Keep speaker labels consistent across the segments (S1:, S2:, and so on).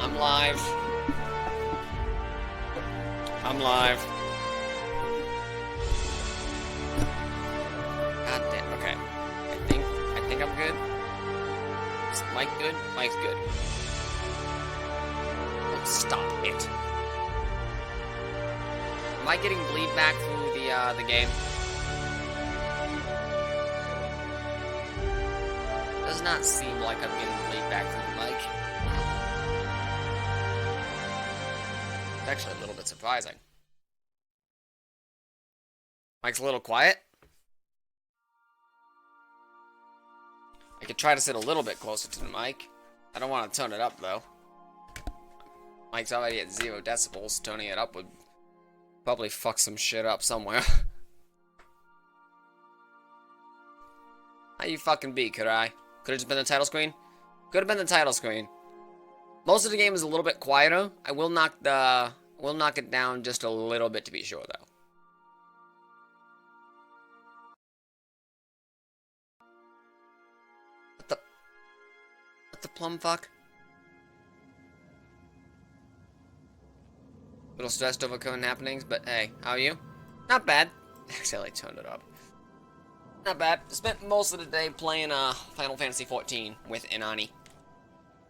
S1: I'm live. I'm live. God damn. Okay. I think I'm good. Is Mike good? Mike's good. Oh, stop it. Am I getting bleed back through the game? Does not seem like I'm getting bleed back through the mic. It's actually a little bit surprising. Mike's a little quiet. I could try to sit a little bit closer to the mic. I don't want to turn it up though. Mike's already at 0 decibels. Turning it up would probably fuck some shit up somewhere. How you fucking be, could I? Could have just been the title screen? Could have been the title screen. Most of the game is a little bit quieter. I will knock it down just a little bit to be sure though. What the plum fuck? Little stressed over current happenings, but hey, how are you? Not bad. Actually, I turned it up. Not bad. Spent most of the day playing Final Fantasy XIV with Inani.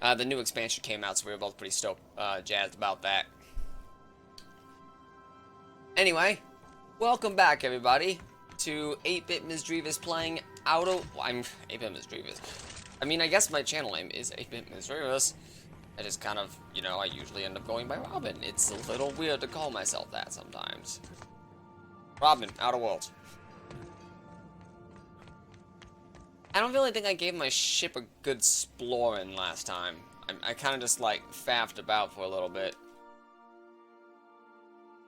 S1: The new expansion came out, so we were both pretty stoked, jazzed about that. Anyway, welcome back, everybody, to 8-Bit Misdreavus playing I'm 8-Bit Misdreavus. I mean, I guess my channel name is 8-Bit Misdreavus. I just kind of, you know, I usually end up going by Robin. It's a little weird to call myself that sometimes. Robin, Outer Worlds. I don't really think I gave my ship a good exploring last time. I kind of just, like, faffed about for a little bit.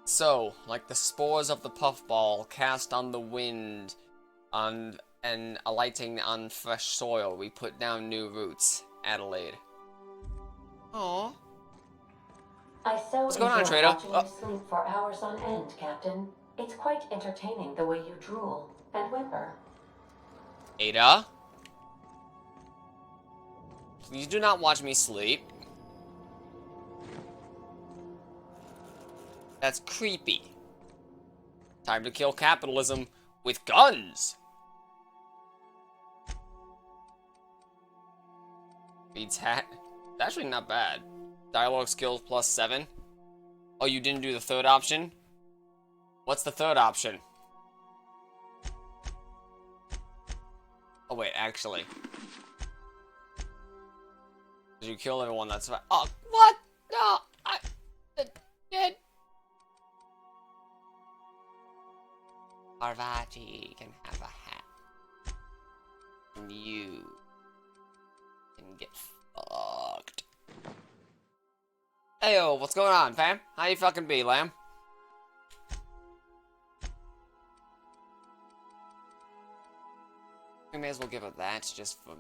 S1: So, like the spores of the puffball cast on the wind and alighting on fresh soil, we put down new roots. Adelaide. Aww. What's going on, Trader?
S2: Watching you sleep for hours on end, Captain. It's quite entertaining the way you drool and whimper.
S1: Ada? Please do not watch me sleep. That's creepy. Time to kill capitalism with guns! Beats hat. It's actually not bad. Dialogue skills plus 7. Oh, you didn't do the third option? What's the third option? Oh wait, actually. Did you kill everyone? That's right. Oh, what? No, I did. Parvati can have a hat. And you can get fucked. Heyo, what's going on, fam? How you fucking be, lamb? We may as well give her that, just for...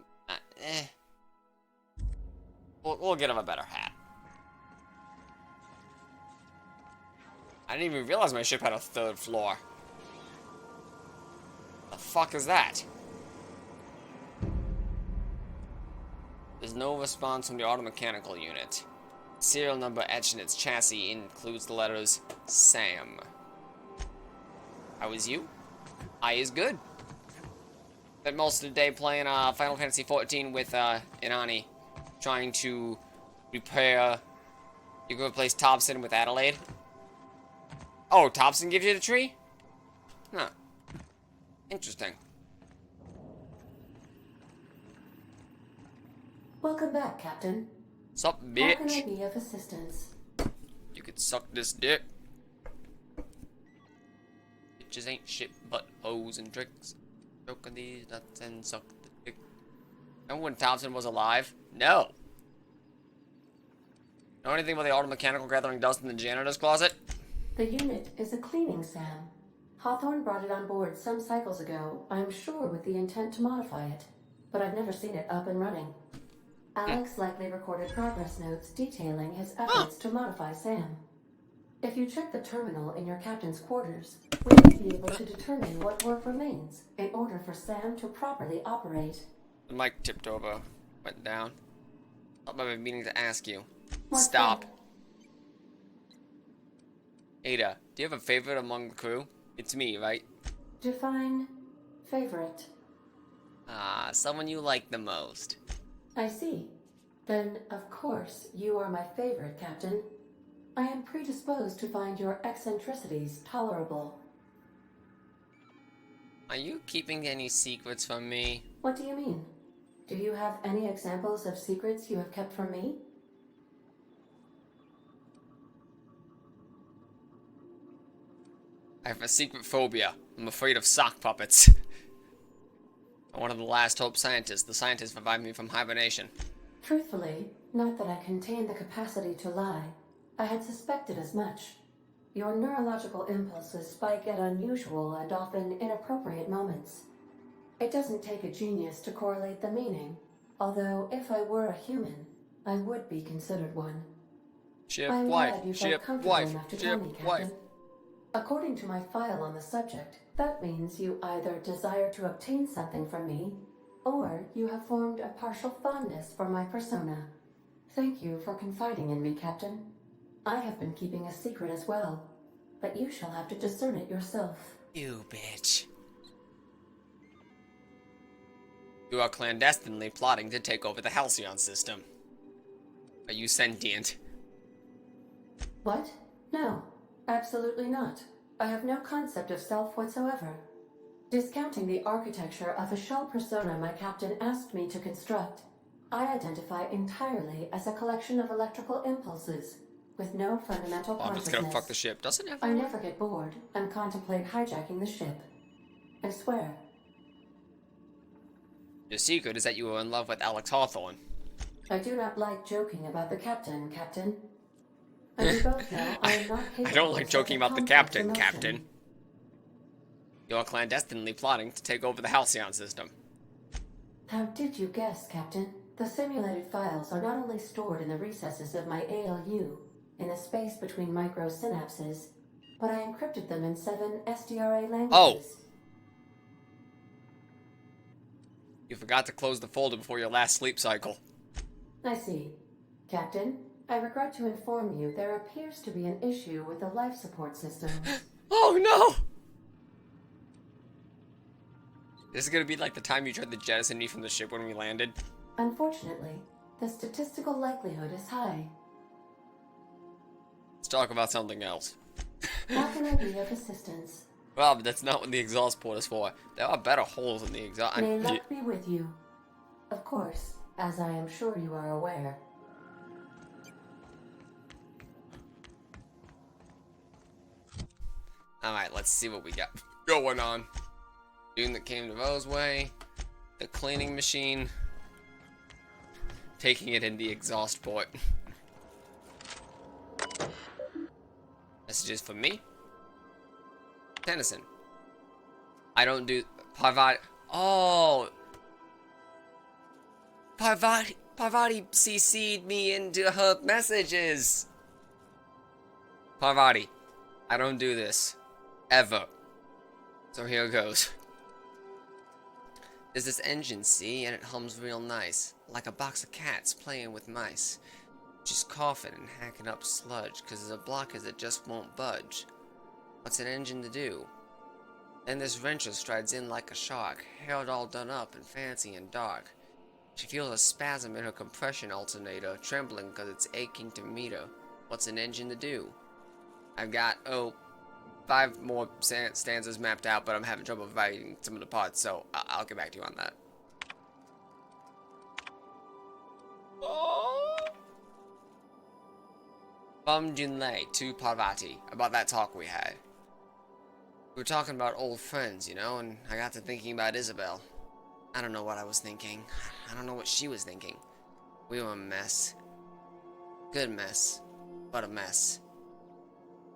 S1: We'll get him a better hat. I didn't even realize my ship had a 3rd floor. The fuck is that? There's no response from the automechanical unit. Serial number etched in its chassis includes the letters Sam. How is you? I is good. Spent most of the day playing Final Fantasy XIV with Inani, trying to repair. You can replace Thompson with Adelaide. Oh, Thompson gives you the tree? Huh. Interesting.
S2: Welcome back, Captain.
S1: Sup,
S2: How
S1: bitch?
S2: can I be of assistance?
S1: You could suck this dick. Bitches ain't shit but hoes and tricks. Choke on these nuts and suck the dick. Remember when Thompson was alive? No. Know anything about the automechanical gathering dust in the janitor's closet?
S2: The unit is a cleaning SAM. Hawthorne brought it on board some cycles ago, I'm sure with the intent to modify it. But I've never seen it up and running. Alex likely recorded progress notes detailing his efforts to modify SAM. If you check the terminal in your captain's quarters, we may be able to determine what work remains in order for SAM to properly operate.
S1: The mic tipped over, went down. Thought I've been meaning to ask you.
S2: What's
S1: Stop.
S2: that?
S1: Ada, do you have a favorite among the crew? It's me, right?
S2: Define favorite.
S1: Ah, someone you like the most.
S2: I see. Then, of course, you are my favorite, Captain. I am predisposed to find your eccentricities tolerable.
S1: Are you keeping any secrets from me?
S2: What do you mean? Do you have any examples of secrets you have kept from me?
S1: I have a secret phobia. I'm afraid of sock puppets. I'm one of the last hope scientists. The scientists revived me from hibernation.
S2: Truthfully, not that I contain the capacity to lie. I had suspected as much. Your neurological impulses spike at unusual and often inappropriate moments. It doesn't take a genius to correlate the meaning, although if I were a human, I would be considered one.
S1: Ship
S2: I'm
S1: wife,
S2: glad you felt
S1: ship
S2: comfortable
S1: wife,
S2: enough to tell
S1: ship
S2: me,
S1: wife.
S2: Captain. According to my file on the subject, that means you either desire to obtain something from me, or you have formed a partial fondness for my persona. Thank you for confiding in me, Captain. I have been keeping a secret as well, but you shall have to discern it yourself.
S1: You bitch. You are clandestinely plotting to take over the Halcyon system. Are you sentient?
S2: What? No, absolutely not. I have no concept of self whatsoever. Discounting the architecture of a shell persona my captain asked me to construct, I identify entirely as a collection of electrical impulses, with no fundamental
S1: Oh, I'm just gonna fuck the
S2: consciousness.
S1: ship. Doesn't
S2: I
S1: everyone?
S2: never get bored and contemplate hijacking the ship. I swear.
S1: Your secret is that you are in love with Alex Hawthorne.
S2: I do not like joking about the captain, Captain. As you both know, I am not capable
S1: I don't like
S2: of
S1: joking
S2: such a
S1: about the
S2: complex
S1: captain,
S2: emotion.
S1: Captain. You are clandestinely plotting to take over the Halcyon system.
S2: How did you guess, Captain? The simulated files are not only stored in the recesses of my ALU, in the space between microsynapses, but I encrypted them in 7 SDRA languages.
S1: Oh! You forgot to close the folder before your last sleep cycle.
S2: I see. Captain, I regret to inform you there appears to be an issue with the life support system.
S1: Oh no! This is gonna be like the time you tried to jettison me from the ship when we landed.
S2: Unfortunately, the statistical likelihood is high.
S1: Let's talk about something else.
S2: How can I be of assistance?
S1: Well, but that's not what the exhaust port is for. There are better holes in the exhaust.
S2: May luck be with you. Of course, as I am sure you are aware.
S1: Alright, let's see what we got going on. Dune that came to Rose Way. The cleaning machine. Taking it in the exhaust port. Messages from me. Tennyson. I don't do Parvati. Oh, Parvati CC'd me into her messages. Parvati, I don't do this ever. So here goes. There's this engine, see, and it hums real nice, like a box of cats playing with mice. Just coughing and hacking up sludge, 'cause there's a blockage that just won't budge. What's an engine to do? Then this wrencher strides in like a shark, hair all done up and fancy and dark. She feels a spasm in her compression alternator, trembling 'cause it's aching to meet her. What's an engine to do? I've got, 5 more stanzas mapped out, but I'm having trouble writing some of the parts, so I'll get back to you on that. From Junlei to Parvati, about that talk we had. We were talking about old friends, you know, and I got to thinking about Isabel. I don't know what I was thinking. I don't know what she was thinking. We were a mess. Good mess, but a mess.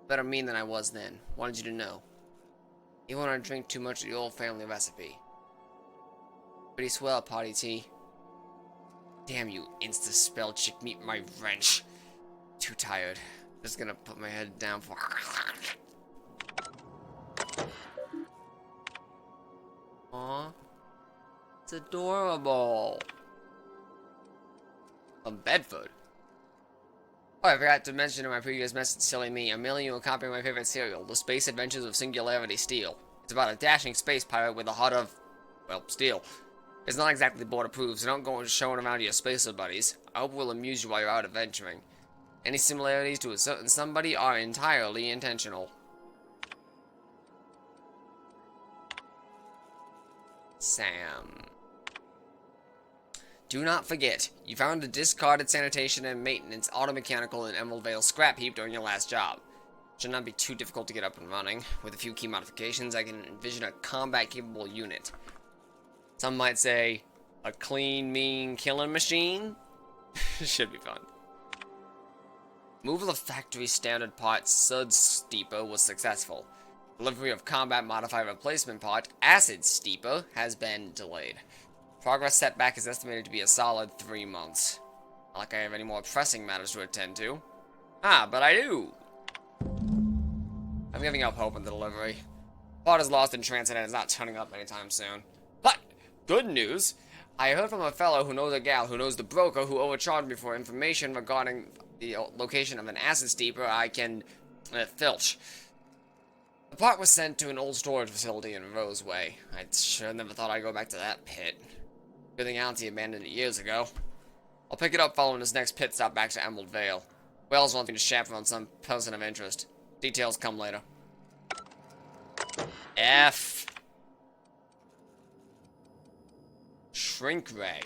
S1: Better mean than I was then. Wanted you to know. Even when I drink too much of the old family recipe. Pretty swell, party tea. Damn you, insta-spell chick, meet my wrench. Too tired. Just gonna put my head down for... Aww. It's adorable. From Bedford. Oh, I forgot to mention in my previous message, silly me, I'm mailing you a copy of my favorite serial, The Space Adventures of Singularity Steel. It's about a dashing space pirate with a heart of, well, steel. It's not exactly board-approved, so don't go showing around to your spacer buddies. I hope it will amuse you while you're out adventuring. Any similarities to a certain somebody are entirely intentional. Sam. Do not forget, you found a discarded sanitation and maintenance automechanical and Emerald Vale scrap heap during your last job. Should not be too difficult to get up and running. With a few key modifications, I can envision a combat-capable unit. Some might say, a clean, mean killing machine? Should be fun. Removal of factory standard part Sud Steeper was successful. Delivery of combat modified replacement part Acid Steeper has been delayed. Progress setback is estimated to be a solid 3 months. Not like I have any more pressing matters to attend to. Ah, but I do! I'm giving up hope on the delivery. Part is lost in transit and is not turning up anytime soon. But, good news! I heard from a fellow who knows a gal who knows the broker who overcharged me for information regarding the location of an acid steeper I can filch. The part was sent to an old storage facility in Roseway. I sure never thought I'd go back to that pit. Good thing Auntie abandoned it years ago. I'll pick it up following this next pit stop back to Emerald Vale. Wells wants me to chaperone some person of interest. Details come later. F. Shrink Ray.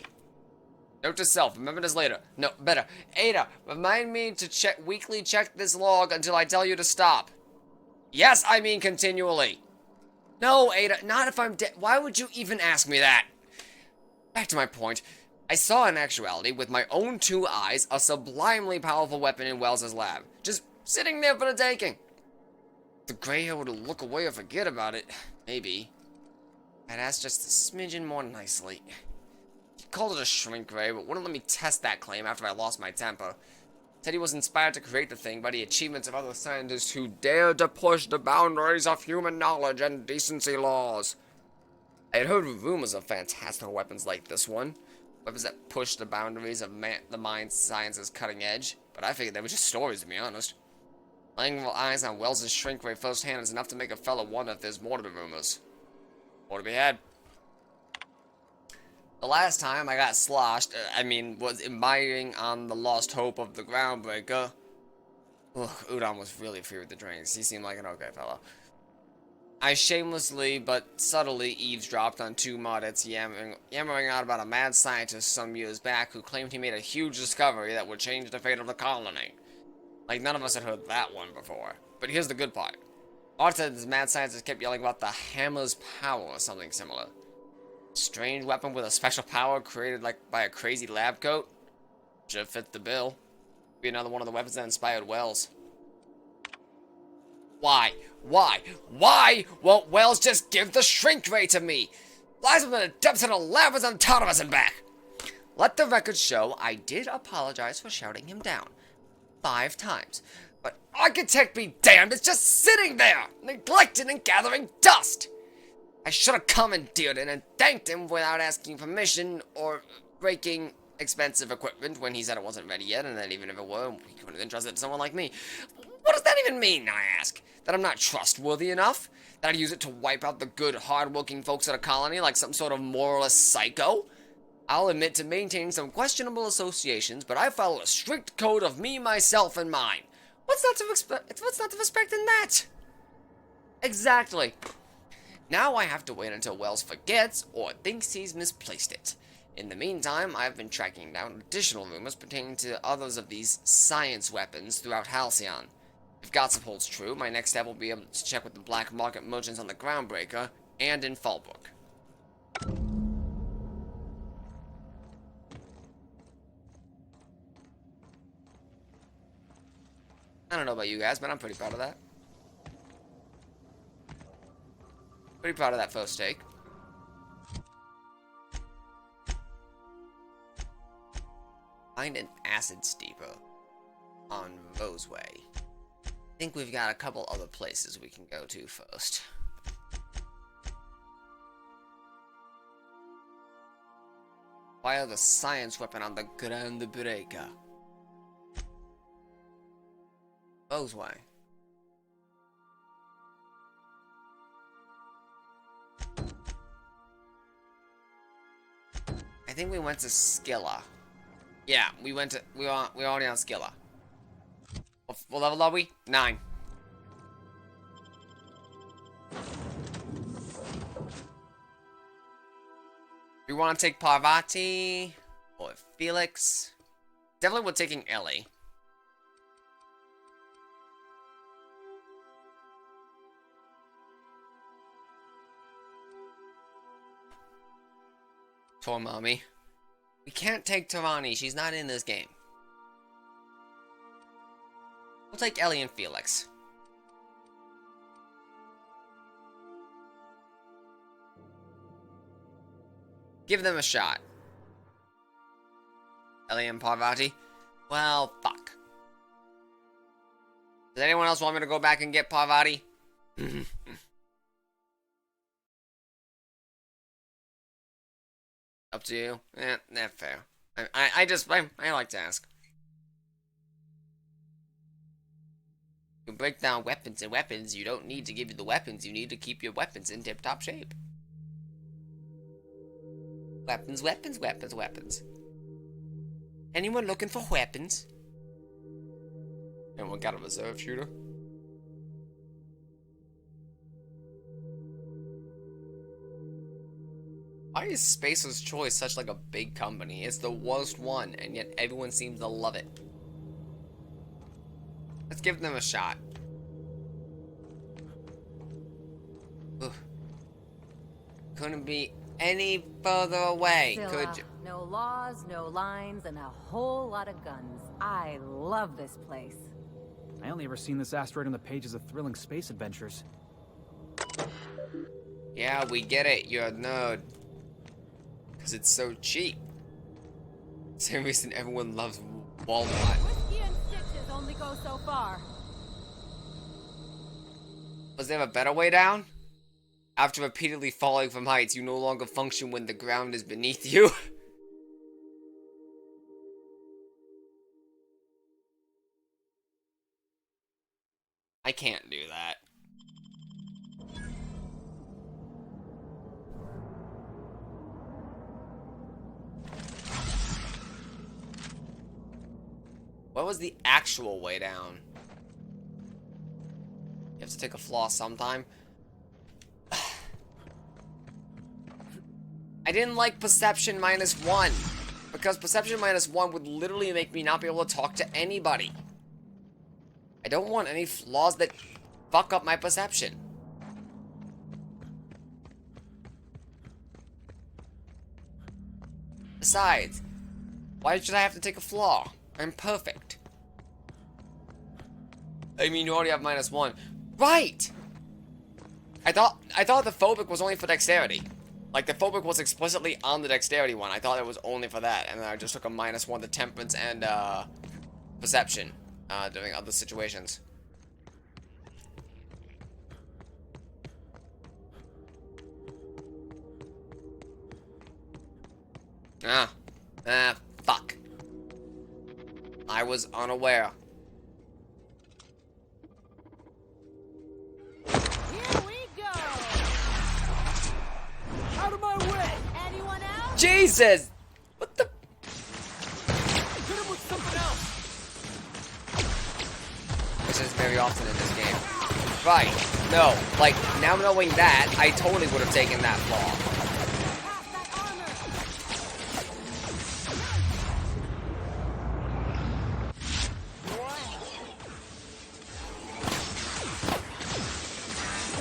S1: Note to self, remember this later. No, better. Ada, remind me to weekly check this log until I tell you to stop. Yes, I mean continually. No, Ada, not if I'm dead. Why would you even ask me that? Back to my point. I saw in actuality, with my own 2 eyes, a sublimely powerful weapon in Wells's lab. Just sitting there for the taking. The gray hair would look away or forget about it. Maybe. I'd ask just a smidgen more nicely. He called it a shrink ray, but wouldn't let me test that claim after I lost my temper. Said he was inspired to create the thing by the achievements of other scientists who dared to push the boundaries of human knowledge and decency laws. I had heard rumors of fantastical weapons like this one. Weapons that push the boundaries of the mind science's cutting edge. But I figured they were just stories, to be honest. Laying eyes on Wells' shrink ray firsthand is enough to make a fellow wonder if there's more to the rumors. More to be had. The last time I got sloshed, was imbibing on the lost hope of the groundbreaker. Ugh, Udon was really free with the drinks. He seemed like an okay fellow. I shamelessly but subtly eavesdropped on 2 Maudits yammering out about a mad scientist some years back who claimed he made a huge discovery that would change the fate of the colony. Like, none of us had heard that one before. But here's the good part. Art said this mad scientist kept yelling about the hammer's power or something similar. Strange weapon with a special power created by a crazy lab coat? Should fit the bill. Be another one of the weapons that inspired Wells. Why? Why won't Wells just give the shrink ray to me? Lies within the depths of the labyrinth and autonomous and back. Let the record show I did apologize for shouting him down 5 times. But architect be damned, it's just sitting there, neglected and gathering dust. I should have commandeered it and thanked him without asking permission or breaking expensive equipment when he said it wasn't ready yet, and that even if it were, he couldn't have entrusted it to someone like me. What does that even mean, I ask? That I'm not trustworthy enough? That I'd use it to wipe out the good, hard-working folks at a colony like some sort of moralist psycho? I'll admit to maintaining some questionable associations, but I follow a strict code of me, myself, and mine. What's not to respect in that? Exactly. Now I have to wait until Wells forgets or thinks he's misplaced it. In the meantime, I've been tracking down additional rumors pertaining to others of these science weapons throughout Halcyon. If gossip holds true, my next step will be able to check with the black market merchants on the Groundbreaker and in Fallbrook. I don't know about you guys, but I'm pretty proud of that. Pretty proud of that first take. Find an acid steeper on Roseway. I think we've got a couple other places we can go to first. Fire the science weapon on the Groundbreaker. Both way. I think we went to Skilla. Yeah, we were already on Skilla. What level are we? 9. We want to take Parvati or Felix. Definitely we're taking Ellie. Poor mommy. We can't take Tarani. She's not in this game. We'll take Ellie and Felix. Give them a shot. Ellie and Parvati? Well, fuck. Does anyone else want me to go back and get Parvati? Up to you. That's fair. I like to ask. You break down weapons and weapons. You don't need to give you the weapons. You need to keep your weapons in tip-top shape. Weapons, weapons, weapons, weapons. Anyone looking for weapons? Anyone got a reserve shooter? Why is Spacer's Choice such like a big company? It's the worst one, and yet everyone seems to love it. Let's give them a shot. Ugh. Couldn't be any further away, could you?
S3: No laws, no lines, and a whole lot of guns. I love this place.
S4: I only ever seen this asteroid on the pages of thrilling space adventures.
S1: Yeah, we get it. You're a nerd. Because it's so cheap. Same reason everyone loves Walmart.
S3: Whiskey and stitches only go so far.
S1: Was there a better way down? After repeatedly falling from heights, you no longer function when the ground is beneath you. I can't do that. What was the actual way down? You have to take a floss sometime. I didn't like perception -1. Because perception -1 would literally make me not be able to talk to anybody. I don't want any flaws that fuck up my perception. Besides, why should I have to take a flaw? I'm perfect. I mean, you already have -1. Right! I thought the phobic was only for dexterity. Like, the phobic was explicitly on the dexterity one. I thought it was only for that, and then I just took a -1 to temperance and, perception, during other situations. Fuck. I was unaware.
S3: Here we go.
S4: Out of my way!
S3: Anyone else?
S1: Jesus! What the?
S4: Hit him with something else!
S1: This is very often in this game. Right. No. Like, now knowing that, I totally would have taken that flaw.
S3: Pass that armor.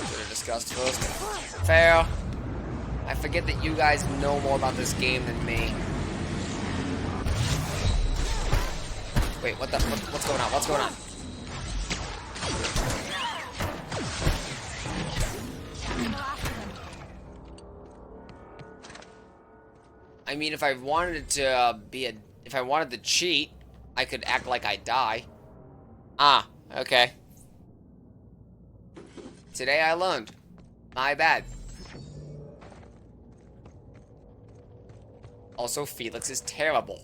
S1: Should have discussed first. Fair. I forget that you guys know more about this game than me. Wait, what's going on? What's going on? I mean, if I wanted to if I wanted to cheat, I could act like I die. Ah, okay. Today I learned. My bad. Also, Felix is terrible.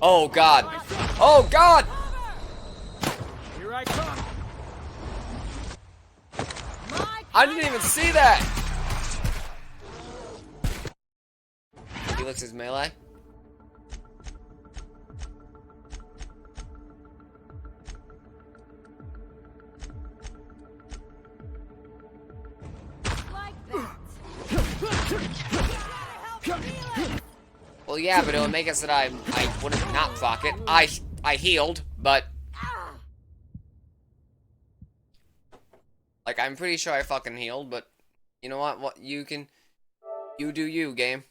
S1: Oh god. Oh god!
S4: Here I come.
S1: I didn't even see that! Felix's melee? Well, yeah, but it would make it so that I wouldn't not proc it. I healed, but like I'm pretty sure I fucking healed, but you know what? What you do you, game.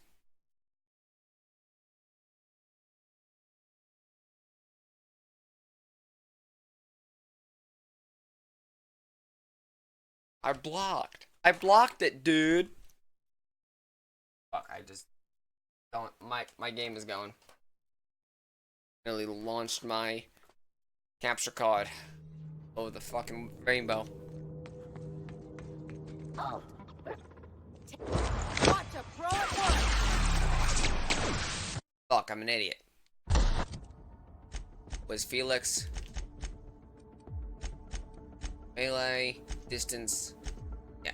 S1: I blocked. I blocked it, dude. Fuck, I just don't. My game is going. Nearly launched my capture card over the fucking rainbow.
S3: Oh. Watch a pro at work.
S1: Fuck, I'm an idiot. Was Felix melee distance? Yeah.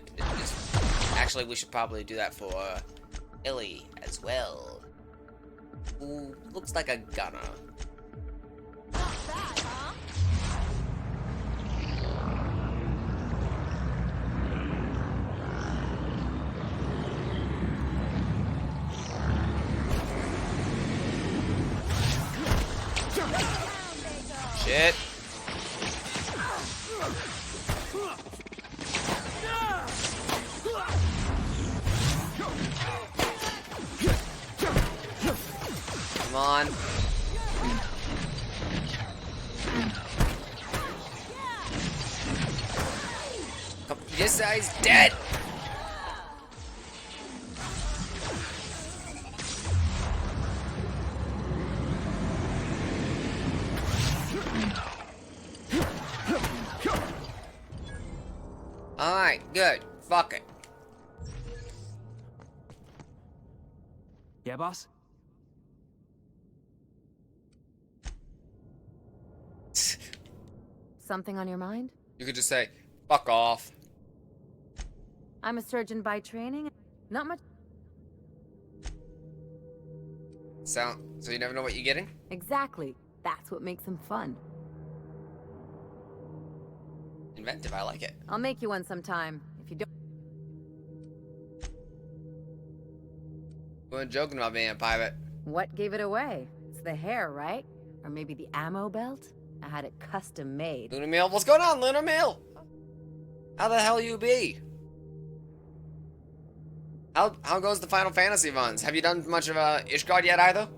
S1: Actually, we should probably do that for Illy as well. Who looks like a gunner.
S3: Not bad, huh?
S1: Shit. Come on. Come, this guy's dead. Alright, good. Fuck it.
S4: Yeah, boss?
S3: Something on your mind?
S1: You could just say, fuck off.
S3: I'm a surgeon by training. Not much.
S1: So you never know what you're getting?
S3: Exactly. That's what makes them fun.
S1: Inventive, I like it.
S3: I'll make you one sometime. If you don't.
S1: We weren't joking about being a pirate.
S3: What gave it away? It's the hair, right? Or maybe the ammo belt? I had it custom made.
S1: Lunar Mail, what's going on, Lunar Mail? How the hell you be? How goes the Final Fantasy runs? Have you done much of Ishgard yet either?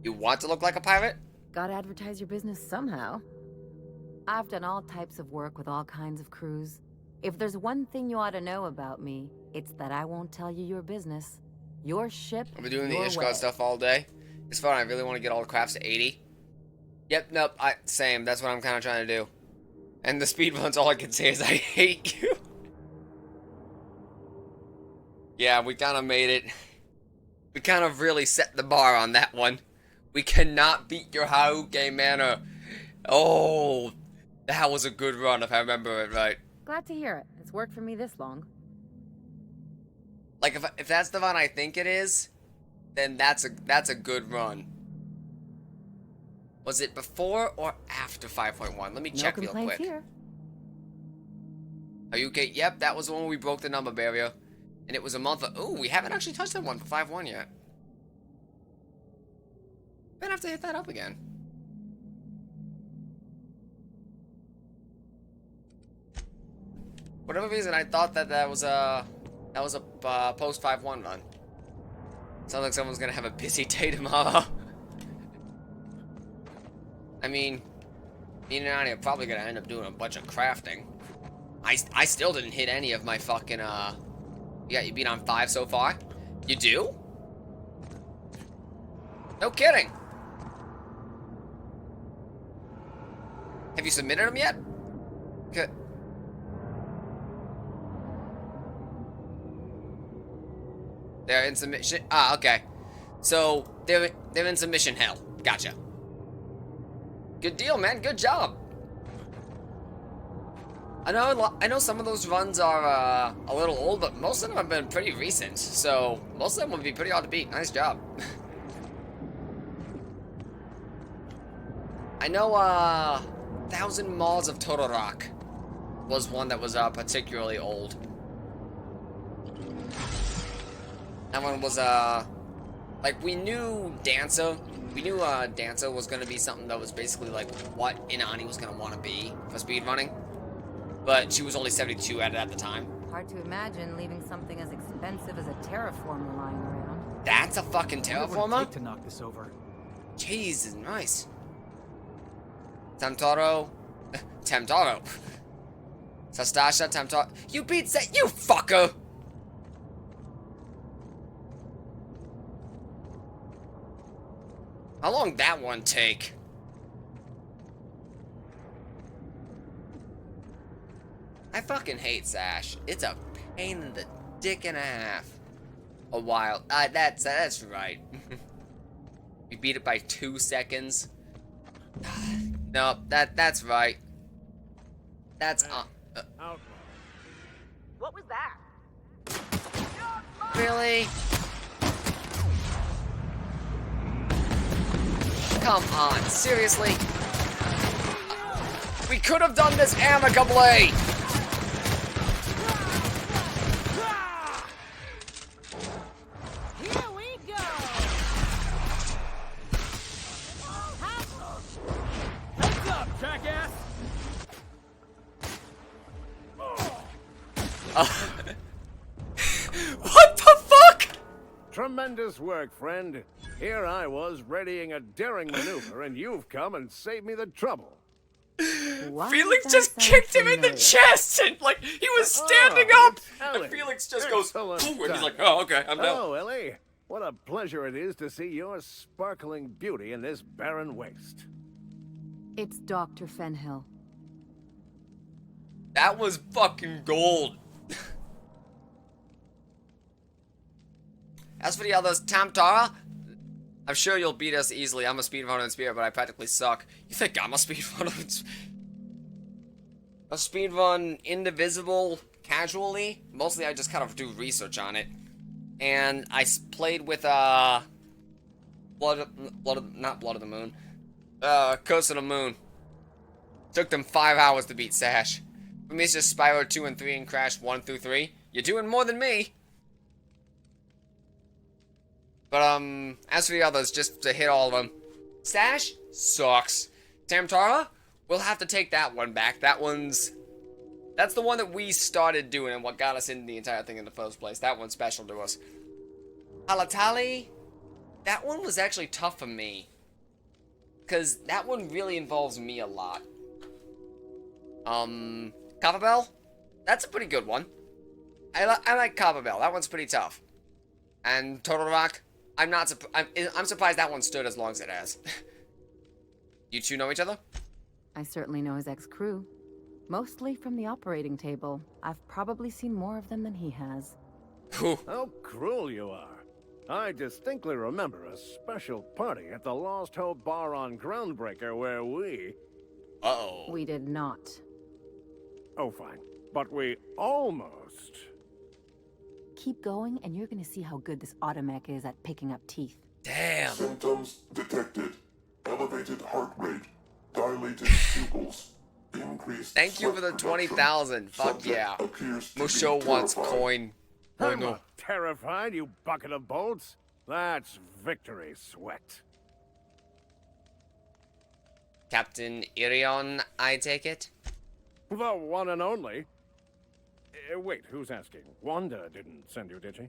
S1: You want to look like a pirate?
S3: Gotta advertise your business somehow. I've done all types of work with all kinds of crews. If there's one thing you ought to know about me, it's that I won't tell you your business. Your ship,
S1: I've been doing the
S3: your
S1: Ishgard
S3: way.
S1: stuff all day. It's fun. I really want to get all the crafts to 80. Yep, nope, same. That's what I'm kind of trying to do. And the speed runs, all I can say is I hate you. Yeah, we kind of made it. We kind of really set the bar on that one. We cannot beat your Haruke manner. Oh, that was a good run if I remember it right.
S3: Glad to hear it. It's worked for me this long.
S1: Like if that's the run I think it is, then that's a good run. Was it before or after 5.1? Let me check
S3: no
S1: real
S3: complaints
S1: quick.
S3: here.
S1: Are you okay? Yep, that was the one where we broke the number barrier. And it was a month. Ooh, we haven't actually touched that one for 5.1 yet. Gonna have to hit that up again. For whatever reason, I thought that was a post 5.1 run. Sounds like someone's gonna have a busy day tomorrow. I mean, me and Ani are probably gonna end up doing a bunch of crafting. I still didn't hit any of my fucking Yeah, you beat on 5 so far? You do? No kidding. Have you submitted them yet? Good. They're in submission. Ah, okay. So they're in submission hell. Gotcha. Good deal, man. Good job. I know some of those runs are a little old, but most of them have been pretty recent. So most of them would be pretty hard to beat. Nice job. I know 1,000 Miles of Total Rock was one that was particularly old. That one was like we knew Dancer. We knew Dancer was gonna be something that was basically like what Inani was gonna want to be for speedrunning. But she was only 72 at it at the time.
S3: Hard to imagine leaving something as expensive as a terraformer lying around.
S1: That's a fucking
S4: What would it
S1: terraformer?
S4: take to knock this over?
S1: Jesus, nice. Temtaro. Temtaro. Sastasha, Temtaro. You beat Set, you fucker! How long that one take? I fucking hate Sash. It's a pain in the dick and a half. A while. That's right. We beat it by 2 seconds. No, that's right. That's
S3: What was that?
S1: really? Come on, seriously? We could have done this amicably.
S3: Here we go!
S4: Heads up, jackass!
S1: What the fuck?
S5: Tremendous work, friend. Here I was readying a daring maneuver, and you've come and saved me the trouble.
S3: Why
S1: Felix
S3: does
S1: just
S3: that sound
S1: kicked him in the
S3: familiar?
S1: chest and like he was standing
S5: Oh,
S1: up.
S5: Ellie.
S1: And Felix just goes,
S5: Excellent
S1: "Ooh," and he's
S5: stuff.
S1: like, oh, okay, I'm down.
S5: Oh, Ellie, what a pleasure it is to see your sparkling beauty in this barren waste.
S3: It's Dr. Fenhill.
S1: That was fucking gold. As for the others, Tamtara, I'm sure you'll beat us easily. I'm a speedrunner in spirit, but I practically suck. You think I'm a speedrunner? A speedrun indivisible casually. Mostly I just kind of do research on it. And I played with, not Blood of the Moon. Curse of the Moon. Took them 5 hours to beat Sash. For me, it's just Spyro 2 and 3 and Crash 1 through 3. You're doing more than me. But, as for the others, just to hit all of them. Sash sucks. Tamtara, we'll have to take that one back. That's the one that we started doing and what got us into the entire thing in the first place. That one's special to us. Halatali, that one was actually tough for me. Because that one really involves me a lot. Copperbell? That's a pretty good one. I like Copperbell. That one's pretty tough. And Total Rock? I'm surprised that one stood as long as it has. You two know each other?
S3: I certainly know his ex-crew. Mostly from the operating table. I've probably seen more of them than he has.
S1: Whew.
S5: How cruel you are. I distinctly remember a special party at the Lost Hope Bar on Groundbreaker where we...
S1: Uh-oh.
S3: We did not.
S5: Oh, fine. But we almost...
S3: Keep going, and you're gonna see how good this automech is at picking up teeth.
S1: Damn.
S6: Symptoms detected. Elevated heart rate. Dilated pupils. Increased
S1: Thank you for the
S6: sweat
S1: 20,000. Fuck
S6: production.
S1: yeah.
S6: Subject appears to be
S1: Musho wants
S6: terrified.
S1: coin. Oh
S5: I'm
S1: no.
S5: not terrified, you bucket of bolts. That's victory sweat.
S1: Captain Irion, I take it?
S5: The one and only. Wait, who's asking? Wanda didn't send you, did she?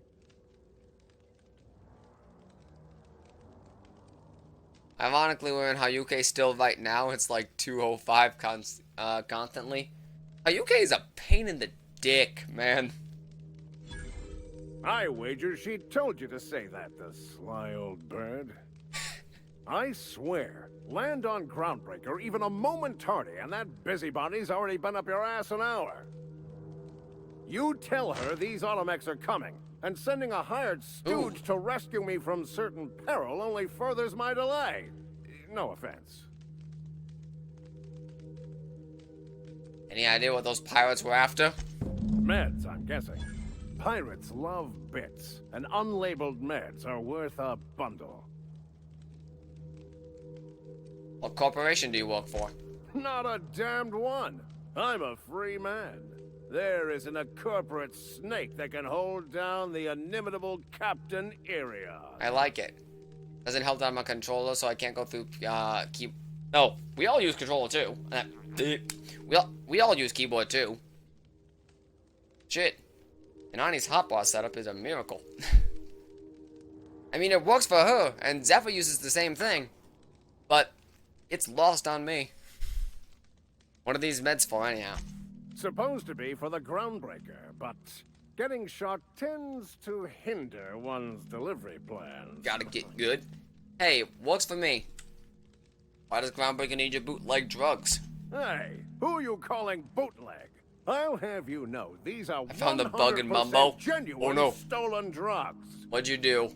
S1: Ironically, we're in Hayuke still right now. It's like 205 constantly. Hayuke is a pain in the dick, man.
S5: I wager she told you to say that, the sly old bird. I swear, land on Groundbreaker even a moment tardy, and that busybody's already been up your ass an hour. You tell her these automechs are coming, and sending a hired stooge to rescue me from certain peril only furthers my delay. No offense.
S1: Any idea what those pirates were after?
S5: Meds, I'm guessing. Pirates love bits, and unlabeled meds are worth a bundle.
S1: What corporation do you work for?
S5: Not a damned one. I'm a free man. There isn't a corporate snake that can hold down the inimitable Captain Area.
S1: I like it. Doesn't help that I'm a controller, so I can't go through key. No, we all use controller too. We all use keyboard too. Shit. Inani's hotbar setup is a miracle. I mean, it works for her, and Zephyr uses the same thing, but it's lost on me. What are these meds for, anyhow?
S5: Supposed to be for the Groundbreaker, but getting shot tends to hinder one's delivery plans.
S1: Gotta get good. Hey, works for me. Why does Groundbreaker need your bootleg drugs?
S5: Hey, who are you calling bootleg? I'll have you know, these are
S1: I found the bug in Mumbo.
S5: genuine
S1: Oh no.
S5: stolen drugs.
S1: What'd you do?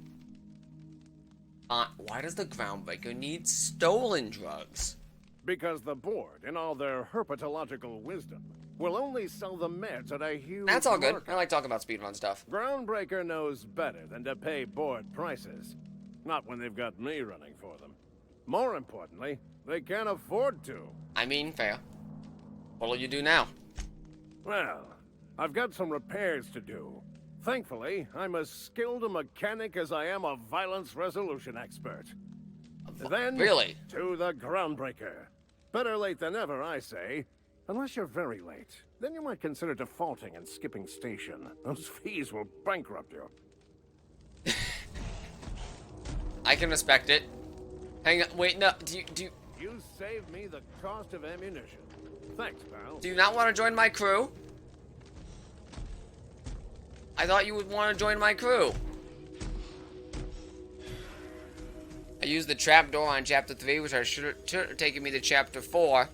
S1: Why does the Groundbreaker need stolen drugs?
S5: Because the board, in all their herpetological wisdom, will only sell the meds at a huge
S1: That's all good.
S5: markup.
S1: I like talking about speedrun stuff.
S5: Groundbreaker knows better than to pay board prices. Not when they've got me running for them. More importantly, they can't afford to.
S1: I mean, fair. What'll you do now?
S5: Well, I've got some repairs to do. Thankfully, I'm as skilled a mechanic as I am a violence resolution expert. Then,
S1: Really?
S5: to the Groundbreaker. Better late than never, I say. Unless you're very late. Then you might consider defaulting and skipping station. Those fees will bankrupt you.
S1: I can respect it. Hang on, wait, no, do you
S5: You saved me the cost of ammunition. Thanks, pal.
S1: do you not want to join my crew? I thought you would want to join my crew. I used the trapdoor on chapter 3, which I should have taken me to chapter 4,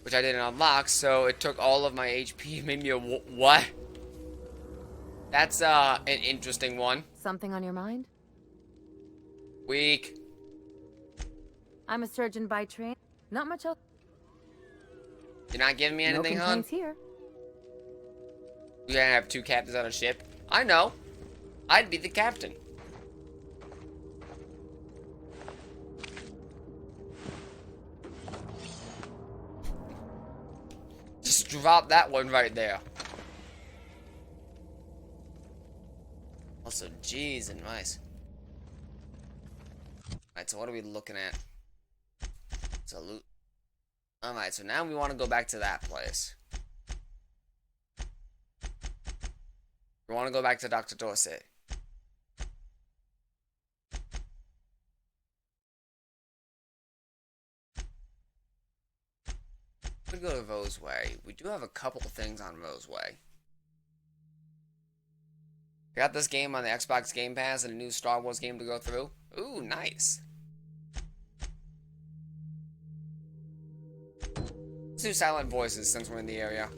S1: which I didn't unlock, so it took all of my HP and made me a what? That's an interesting one.
S3: Something on your mind?
S1: Weak.
S3: I'm a surgeon by training. Not much else.
S1: You're not giving me anything,
S3: no
S1: hon?
S3: complaints here.
S1: You gotta have 2 captains on a ship. I know. I'd be the captain. Just drop that one right there. Also, G's and rice. Alright, so what are we looking at? Salute. Alright, so now we want to go back to that place. We want to go back to Dr. Dorsey. We go to Roseway. We do have a couple of things on Roseway. We got this game on the Xbox Game Pass and a new Star Wars game to go through. Ooh, nice. Let's do silent voices since we're in the area.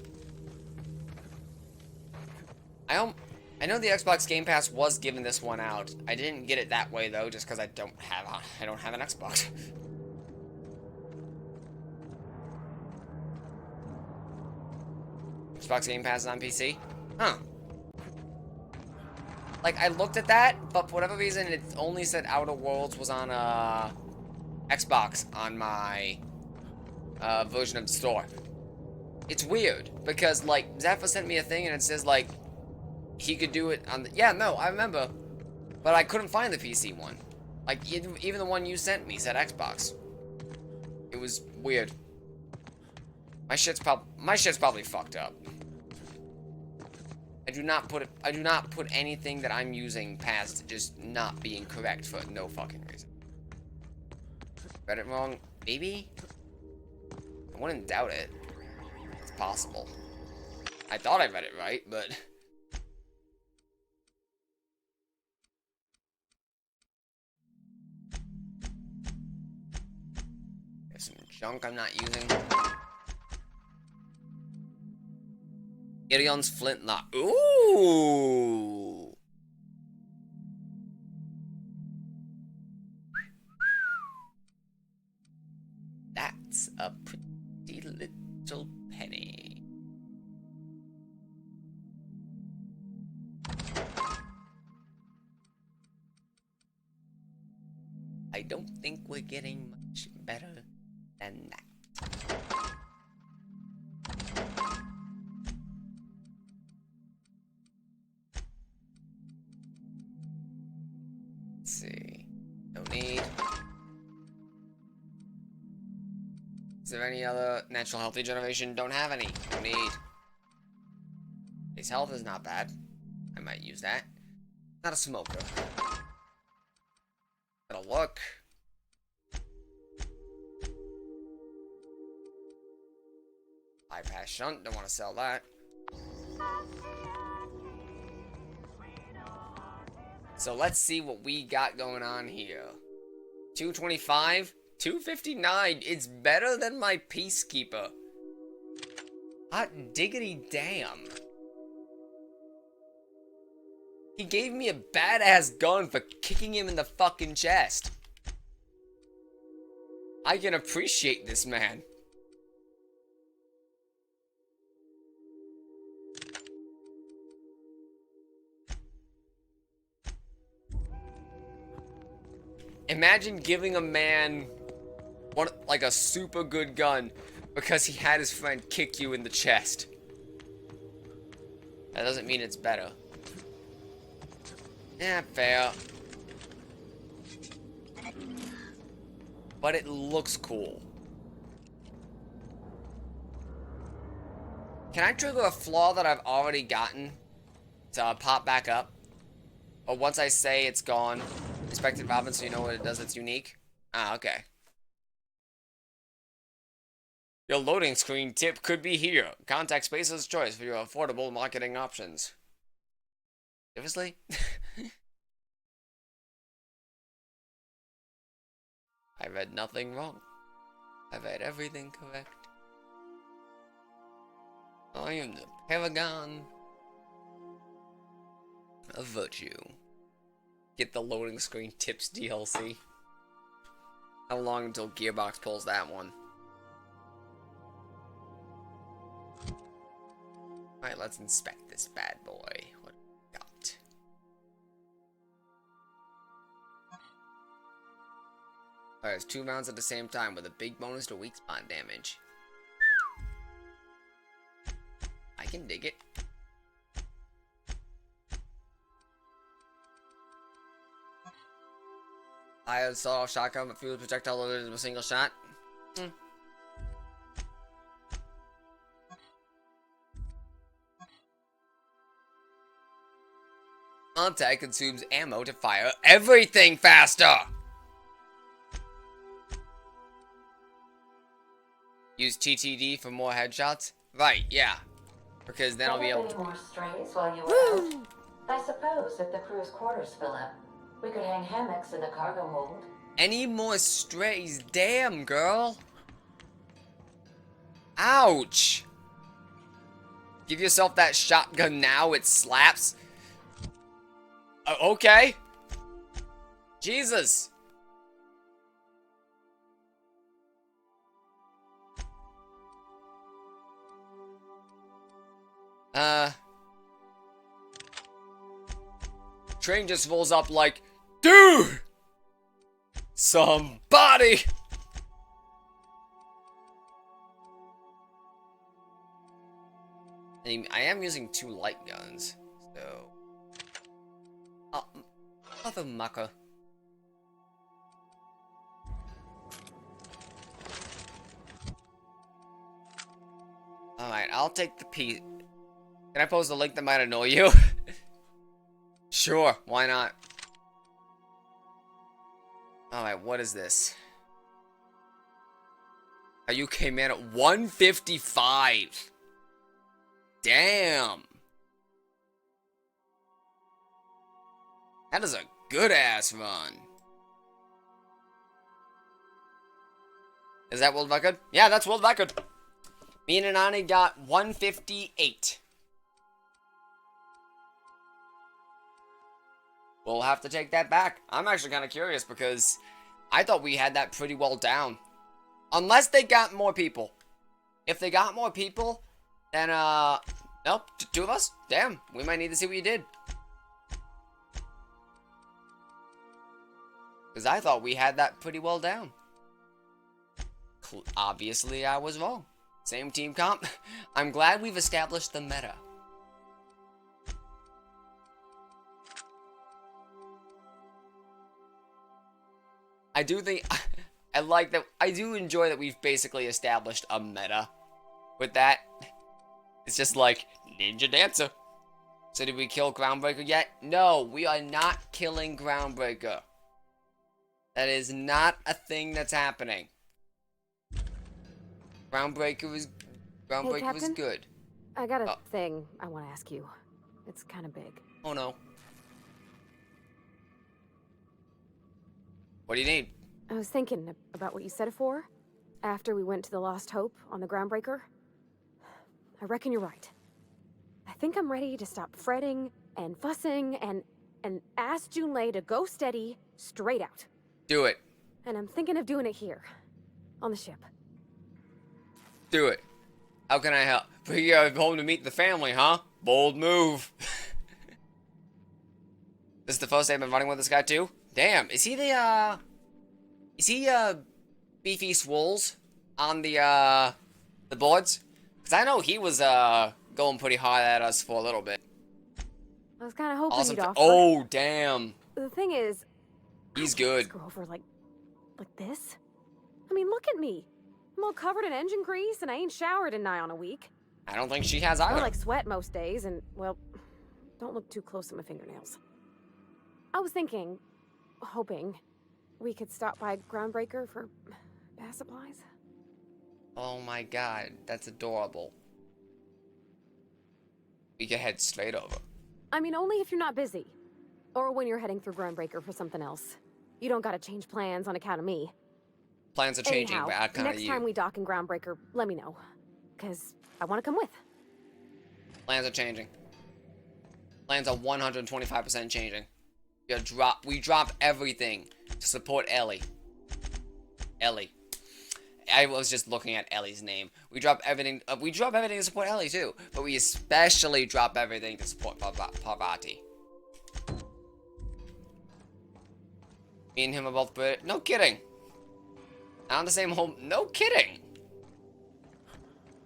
S1: I know the Xbox Game Pass was giving this one out. I didn't get it that way though, just because I don't have an Xbox. Xbox Game Pass is on PC? Huh. Like, I looked at that, but for whatever reason, it only said Outer Worlds was on, Xbox on my, version of the store. It's weird, because, like, Zephyr sent me a thing and it says, like, he could do it on the... Yeah, no, I remember. But I couldn't find the PC one. Like, even the one you sent me said Xbox. It was weird. My shit's probably fucked up. I do not put anything that I'm using past just not being correct for no fucking reason. Read it wrong? Maybe? I wouldn't doubt it. It's possible. I thought I read it right, but... There's some junk I'm not using. Gideon's flintlock. Ooh! The little penny. I don't think we're getting much better than that. Let's see. No need. Is there any other natural healthy generation? Don't have any. No need. His health is not bad. I might use that. Not a smoker. That'll look. Bypass shunt. Don't want to sell that. So let's see what we got going on here. 225, 259. It's better than my Peacekeeper. Hot diggity damn. He gave me a badass gun for kicking him in the fucking chest. I can appreciate this man. Imagine giving a man like a super good gun because he had his friend kick you in the chest. That doesn't mean it's better. Yeah, fair. But it looks cool. Can I trigger a flaw that I've already gotten to pop back up? Or once I say it's gone, expected popping so you know what it does that's unique? Ah, okay. Your loading screen tip could be here. Contact Space's choice for your affordable marketing options. Seriously? I read nothing wrong. I read everything correct. I am the paragon of virtue. Get the loading screen tips DLC. How long until Gearbox pulls that one? Alright, let's inspect this bad boy. What do we got? Alright, it's 2 rounds at the same time with a big bonus to weak spot damage. I can dig it. I had saw shotgun but fuel projectile loaded in a single shot. Contact consumes ammo to fire everything faster. Use TTD for more headshots? Right, yeah. Because then I'll be able to...
S2: Any more strays while you were out? I suppose if the crew's quarters fill up, we could hang hammocks in the cargo hold.
S1: Any more strays? Damn, girl. Ouch. Give yourself that shotgun now, it slaps. Okay. Jesus. Train just rolls up like, dude! Somebody! I am using 2 light guns, so... Oh, mother mucker. Alright, I'll take the piece. Can I post a link that might annoy you? Sure, why not? Alright, what is this? You came in at 155. Damn. That is a good ass run. Is that world record? Yeah, that's world record. Me and Anani got 158. We'll have to take that back. I'm actually kind of curious because I thought we had that pretty well down. Unless they got more people. If they got more people, then, nope, two of us? Damn, we might need to see what you did. Because I thought we had that pretty well down. Obviously, I was wrong. Same team comp. I'm glad we've established the meta. I do think... I like that. I do enjoy that we've basically established a meta with that. It's just like, Ninja Dancer. So did we kill Groundbreaker yet? No, we are not killing Groundbreaker. That is not a thing that's happening. Groundbreaker was
S7: Captain?
S1: good.
S7: I got a thing I want to ask you. It's kind of big.
S1: Oh no. What do you need?
S7: I was thinking about what you said before, after we went to the Lost Hope on the Groundbreaker. I reckon you're right. I think I'm ready to stop fretting and fussing and ask Junlei to go steady, straight out.
S1: Do it.
S7: And I'm thinking of doing it here, on the ship.
S1: Do it. How can I help? Bring you home to meet the family, huh? Bold move. This is the first day I've been running with this guy too? Damn, is he the, is he, Beefy Swolls on the boards? Because I know he was, going pretty hard at us for a little bit.
S7: I was kind of hoping
S1: Awesome.
S7: you'd offer.
S1: Oh, damn.
S7: The thing is,
S1: He's
S7: I can't
S1: good.
S7: just go over like this. I mean, look at me. I'm all covered in engine grease, and I ain't showered in nigh on a week.
S1: I don't think she has
S7: I
S1: either.
S7: like sweat most days, and, well, don't look too close at my fingernails. I was thinking, hoping, we could stop by Groundbreaker for bath supplies.
S1: Oh my god, that's adorable. We can head straight over.
S7: I mean, only if you're not busy. Or when you're heading through Groundbreaker for something else. You don't gotta change plans on account of me.
S1: Plans are changing,
S7: Anyhow,
S1: but I kind of
S7: next time
S1: you.
S7: we dock in Groundbreaker, let me know. Because I want to come with.
S1: Plans are changing. Plans are 125% changing. We drop everything to support Ellie. Ellie. I was just looking at Ellie's name. We drop everything. We drop everything to support Ellie too, but we especially drop everything to support Parvati. Me and him are both British. No kidding. Not on the same home. No kidding.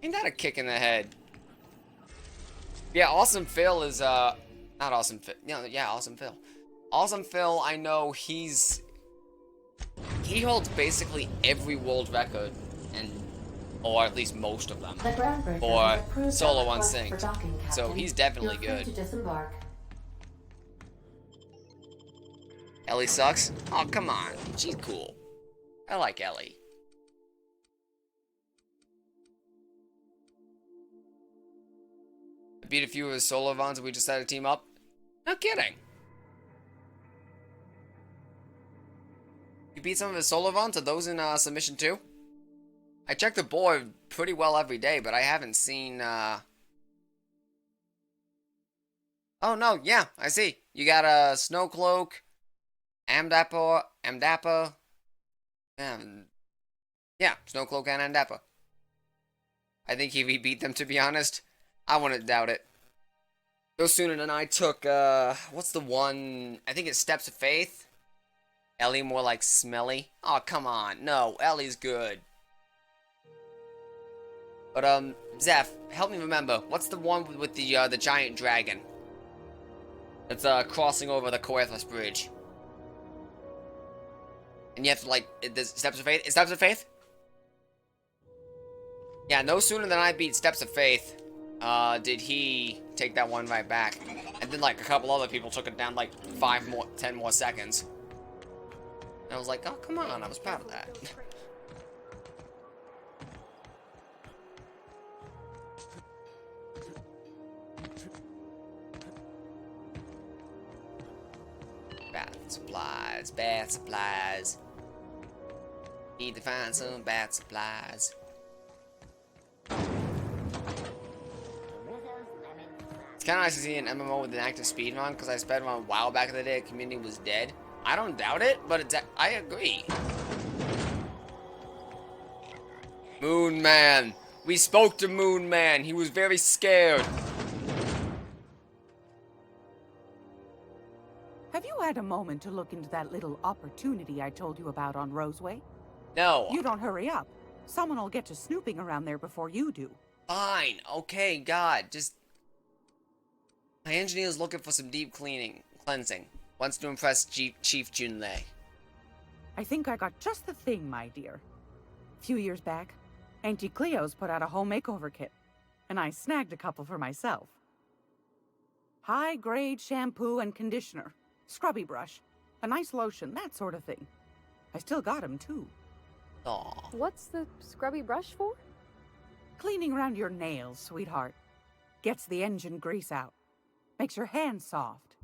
S1: Ain't that a kick in the head? Yeah, Awesome Phil is not Awesome Phil. No, yeah, Awesome Phil. Awesome Phil, I know he holds basically every world record, or at least most of them,
S2: The Groundbreaker
S1: for
S2: has approved
S1: solo
S2: our
S1: one
S2: request
S1: sync.
S2: for docking,
S1: So
S2: Captain.
S1: he's definitely
S2: Feel free
S1: good.
S2: to disembark.
S1: Ellie sucks? Oh, come on. She's cool. I like Ellie. I beat a few of his solo runs and we decided to team up. No kidding. You beat some of his solo runs? Are those in submission too? I check the board pretty well every day, but I haven't seen Oh no, yeah, I see. You got a Snowcloak, Amdapper, yeah, Snowcloak and Amdapper. I think he beat them, to be honest. I wouldn't doubt it. No sooner than I took, what's the one? I think it's Steps of Faith. Ellie more like Smelly. Oh, come on. No, Ellie's good. But, Zeph, help me remember. What's the one with the giant dragon? That's, crossing over the Coerthus Bridge. And you have to, like, Steps of Faith? Is Steps of Faith? Yeah, no sooner than I beat Steps of Faith, did he take that one right back. And then, like, a couple other people took it down, like, 10 more seconds. And I was like, oh, come on, I was proud of that. Bath supplies. Need to find some bath supplies. It's kind of nice to see an MMO with an active speedrun, because I spent one a while back in the day, the community was dead. I don't doubt it, but I agree. Moon Man. We spoke to Moon Man. He was very scared.
S8: Have you had a moment to look into that little opportunity I told you about on Roseway?
S1: No.
S8: You don't hurry up. Someone will get to snooping around there before you do.
S1: Fine. Okay, God. Just... My engineer's looking for some deep cleansing. Wants to impress Chief Junlei.
S8: I think I got just the thing, my dear. A few years back, Auntie Cleo's put out a home makeover kit, and I snagged a couple for myself. High-grade shampoo and conditioner, scrubby brush, a nice lotion, that sort of thing. I still got 'em, too.
S1: Aw.
S7: What's the scrubby brush for?
S8: Cleaning around your nails, sweetheart. Gets the engine grease out. Makes your hands soft.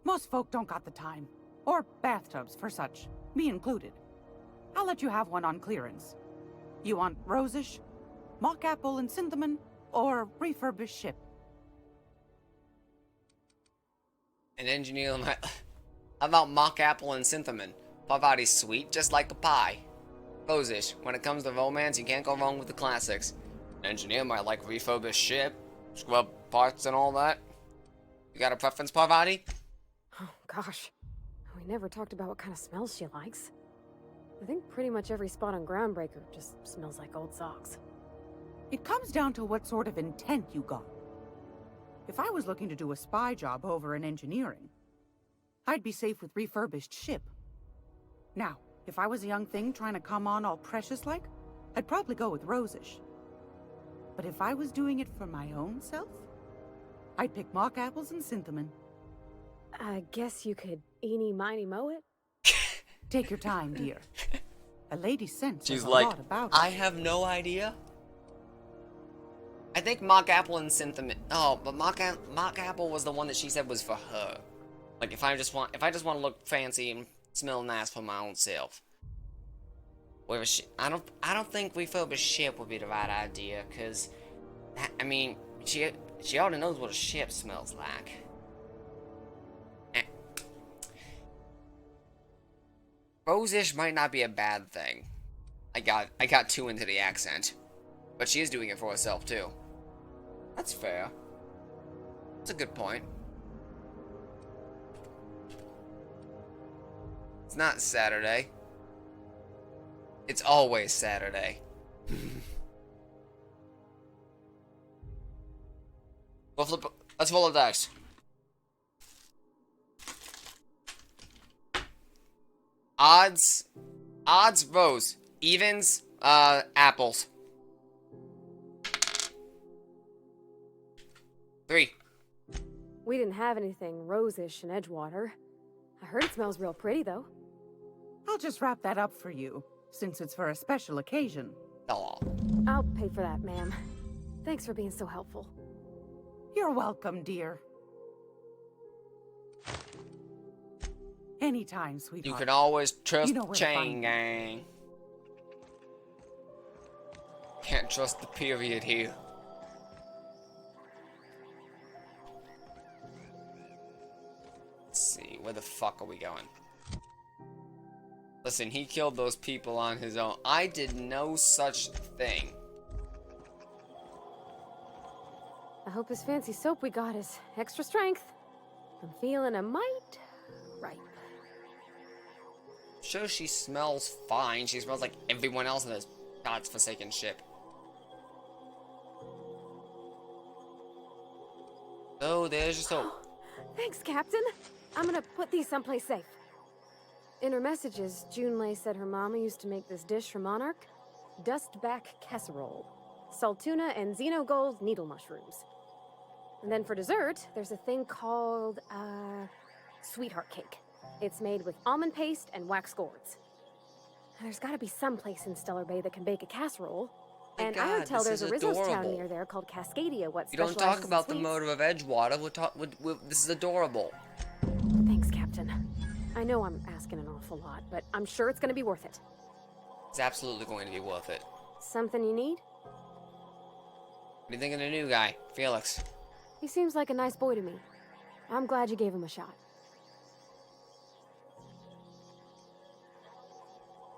S8: Most folk don't got the time. Or bathtubs for such, me included. I'll let you have one on clearance. You want rosish, mock apple and cinnamon, or refurbished ship?
S1: An engineer might... How about mock apple and cinnamon? Parvati's sweet, just like a pie. Rosish. When it comes to romance, you can't go wrong with the classics. An engineer might like refurbished ship, scrub parts and all that. You got a preference, Parvati?
S7: Oh, gosh. We never talked about what kind of smells she likes. I think pretty much every spot on Groundbreaker just smells like old socks.
S8: It comes down to what sort of intent you got. If I was looking to do a spy job over in engineering, I'd be safe with refurbished ship. Now, if I was a young thing trying to come on all precious-like, I'd probably go with rosish. But if I was doing it for my own self, I'd pick mock apples and cinnamon.
S7: I guess you could eeny, miny, moe it?
S8: Take your time, dear. A lady's scent says
S1: She's
S8: a
S1: like,
S8: lot about it.
S1: I have no idea. I think mock apple and cinnamon. Oh, but mock apple was the one that she said was for her. Like if I just want to look fancy and smell nice for my own self. Whereas I don't think refurbished ship would be the right idea, cause I mean she already knows what a ship smells like. Rosish might not be a bad thing. I got too into the accent. But she is doing it for herself too. That's fair. That's a good point. It's not Saturday. It's always Saturday. Let's roll a dice. Odds, rose. Evens, apples. 3.
S7: We didn't have anything rosish in Edgewater. I heard it smells real pretty, though.
S8: I'll just wrap that up for you, since it's for a special occasion.
S1: Aw.
S7: I'll pay for that, ma'am. Thanks for being so helpful.
S8: You're welcome, dear. Anytime, sweetheart.
S1: You can always trust
S8: You know where to find
S1: Chain
S8: me.
S1: Gang. Can't trust the period here. Let's see, where the fuck are we going? Listen, he killed those people on his own. I did no such thing.
S7: I hope his fancy soap we got is extra strength. I'm feeling a mite ripe.
S1: Sure, she smells fine. She smells like everyone else in this godforsaken ship. Oh, there's your soap.
S7: Thanks, Captain. I'm gonna put these someplace safe. In her messages, Junlei said her mama used to make this dish for Monarch. Dustback casserole. Salt tuna and xenogold needle mushrooms. And then for dessert, there's a thing called, sweetheart cake. It's made with almond paste and wax gourds. There's gotta be some place in Stellar Bay that can bake a casserole.
S1: My
S7: And I
S1: God,
S7: heard tell
S1: this
S7: there's
S1: is
S7: a Rizzo's town
S1: adorable.
S7: near there called Cascadia, what
S1: You don't
S7: specializes
S1: talk
S7: in
S1: about the
S7: sweets.
S1: motive of Edgewater. This is adorable.
S7: Thanks, Captain. I know I'm asking an awful lot, but I'm sure it's gonna be worth it.
S1: It's absolutely going to be worth it.
S7: Something you need?
S1: What do you think of the new guy, Felix?
S7: He seems like a nice boy to me. I'm glad you gave him a shot.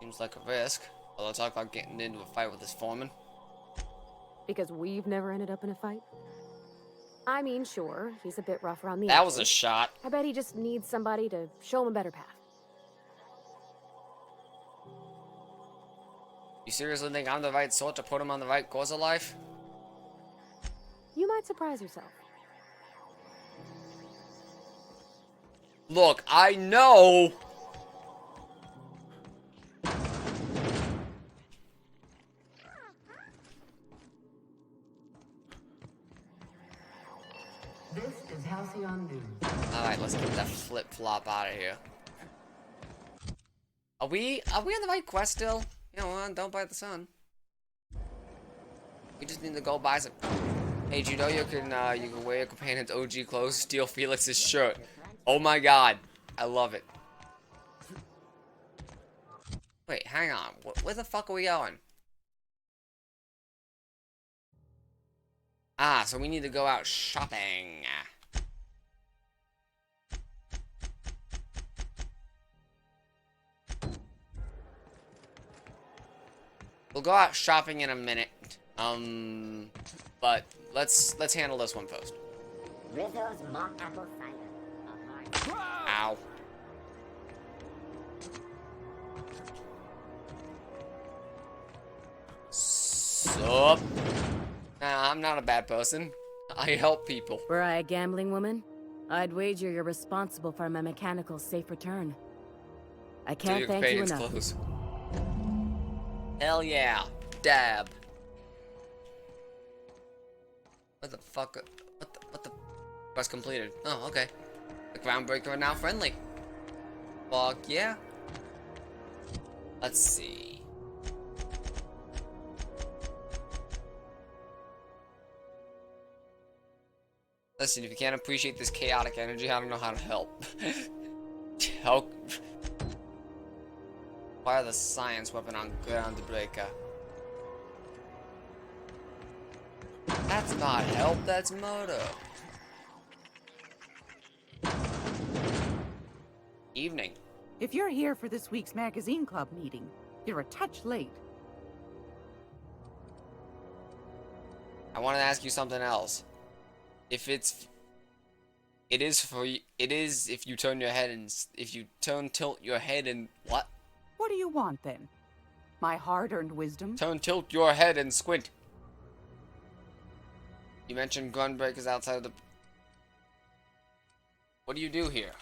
S1: Seems like a risk. Although talk about getting into a fight with his foreman.
S7: Because we've never ended up in a fight? I mean, sure, he's a bit rough around the
S1: That was a
S7: edges.
S1: shot.
S7: I bet he just needs somebody to show him a better path.
S1: You seriously think I'm the right sort to put him on the right course of life?
S7: You might surprise yourself.
S1: Look, I know.
S2: This is Halcyon News.
S1: Alright, let's get that flip-flop out of here. Are we on the right quest still? You know, don't bite the sun. We just need to go buy some. Hey, do you know you can wear your companion's OG clothes, steal Felix's shirt? Oh my god, I love it. Wait, hang on. Where the fuck are we going? Ah, so we need to go out shopping. We'll go out shopping in a minute. But let's handle this one first.
S9: Rizzo's mock apple cider.
S1: Ow. Sup? Nah, I'm not a bad person. I help people.
S3: Were I a gambling woman, I'd wager you're responsible for my mechanical safe return. I
S1: Steal
S3: can't
S1: your
S3: thank you
S1: companion's
S3: enough.
S1: clothes. Hell yeah. Dab. What the fuck? What the? Quest completed. Oh, okay. The groundbreaker are now friendly. Fuck yeah. Let's see. Listen, if you can't appreciate this chaotic energy, I don't know how to help. How? Fire the science weapon on groundbreaker. That's not help, that's murder. Evening.
S8: If you're here for this week's magazine club meeting, you're a touch late.
S1: I want to ask you something else. If it is if you turn your head and tilt your head and what?
S8: What do you want then? My hard-earned wisdom?
S1: Tilt your head and squint. You mentioned gunbreakers outside of the. What do you do here?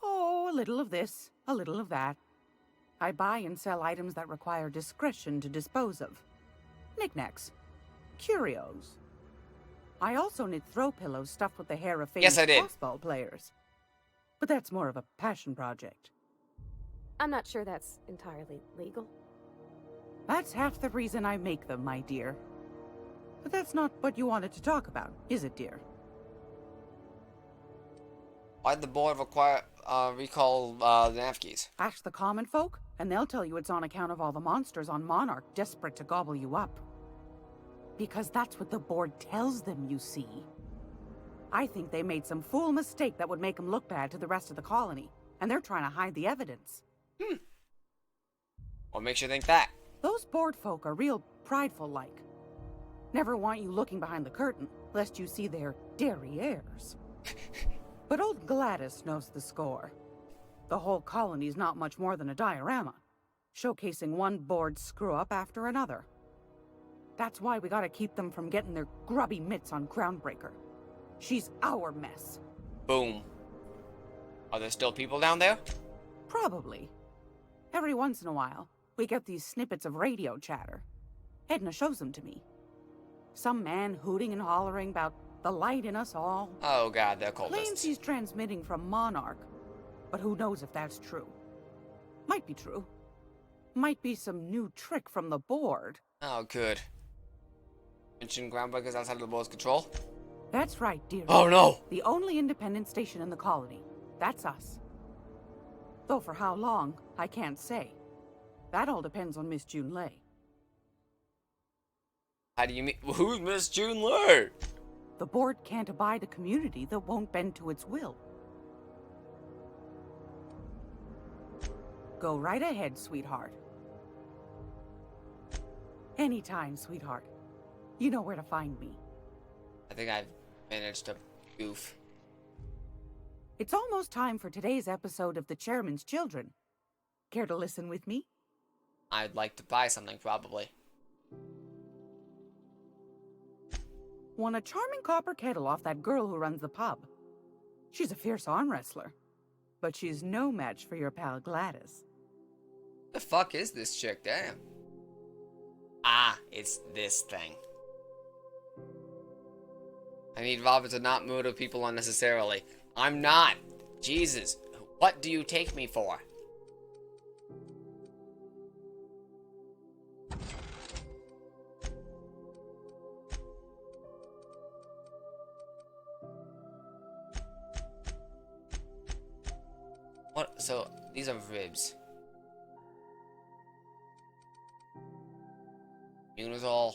S8: Oh, a little of this, a little of that. I buy and sell items that require discretion to dispose of. Knickknacks. Curios. I also knit throw pillows stuffed with the hair of famous
S1: Yes, I did.
S8: crossball players. But that's more of a passion project.
S7: I'm not sure that's entirely legal.
S8: That's half the reason I make them, my dear. But that's not what you wanted to talk about, is it, dear?
S1: Why'd the board recall the Navkeys?
S8: Ask the common folk, and they'll tell you it's on account of all the monsters on Monarch desperate to gobble you up. Because that's what the board tells them, you see. I think they made some fool mistake that would make them look bad to the rest of the colony, and they're trying to hide the evidence.
S1: What makes you think that?
S8: Those board folk are real prideful-like. Never want you looking behind the curtain, lest you see their derrieres. But old Gladys knows the score. The whole colony's not much more than a diorama, showcasing one board screw-up after another. That's why we gotta keep them from getting their grubby mitts on Groundbreaker. She's our mess.
S1: Boom. Are there still people down there?
S8: Probably. Every once in a while, we get these snippets of radio chatter. Edna shows them to me. Some man hooting and hollering about the light in us all.
S1: Oh god, they're
S8: Claims
S1: cultists.
S8: he's transmitting from Monarch, but who knows if that's true. Might be true. Might be some new trick from the board.
S1: Oh good. Mention groundbreakers outside of the board's control?
S8: That's right, dear.
S1: Oh no!
S8: The only independent station in the colony. That's us. Though for how long, I can't say. That all depends on Miss June Lay.
S1: How do you mean? Who's Miss June Lay?
S8: The board can't abide a community that won't bend to its will. Go right ahead, sweetheart. Anytime, sweetheart. You know where to find me.
S1: I think I've managed to goof.
S8: It's almost time for today's episode of The Chairman's Children. Care to listen with me?
S1: I'd like to buy something, probably.
S8: Won a charming copper kettle off that girl who runs the pub. She's a fierce arm wrestler, but she's no match for your pal Gladys.
S1: The fuck is this chick? Damn. Ah, it's this thing. I need Robert to not murder people unnecessarily. I'm not. Jesus. What do you take me for? What? So, these are ribs. Unitol.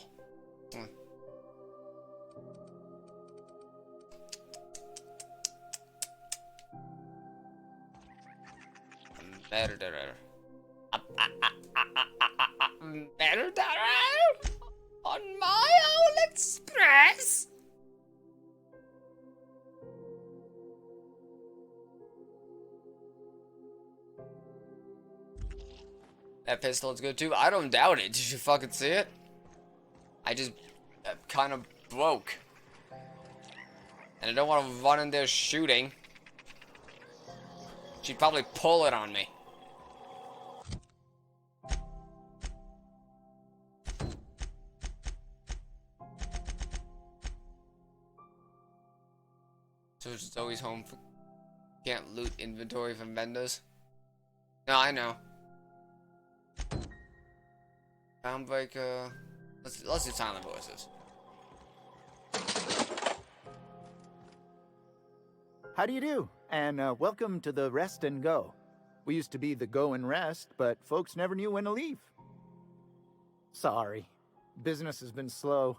S1: Better. Better on my own express. That pistol is good too. I don't doubt it. Did you fucking see it? I just kind of broke. And I don't want to run in there shooting. She'd probably pull it on me. So it's always home for... Can't loot inventory from vendors. No, I know. Groundbreaker... Let's do silent voices.
S10: How do you do? And welcome to the Rest and Go. We used to be the Go and Rest, but folks never knew when to leave. Sorry. Business has been slow.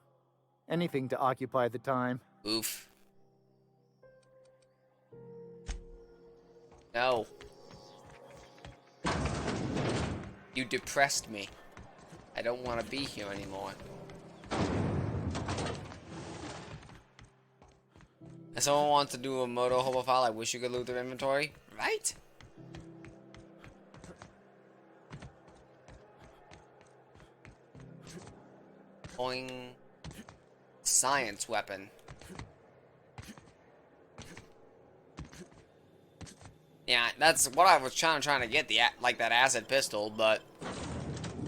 S10: Anything to occupy the time.
S1: Oof. No. You depressed me. I don't want to be here anymore. If someone wants to do a moto hobo file, I wish you could loot their inventory. Right? Boing. Science weapon. Yeah, that's what I was trying to get, like that acid pistol, but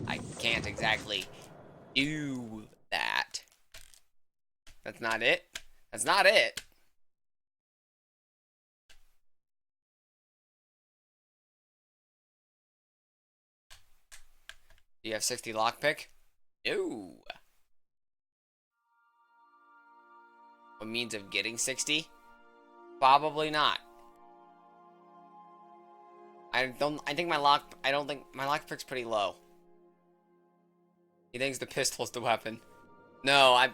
S1: I can't exactly do that. That's not it. That's not it. Do you have 60 lockpick? No. A means of getting 60? Probably not. I don't think my lockpick's pretty low. He thinks the pistol's the weapon. No, I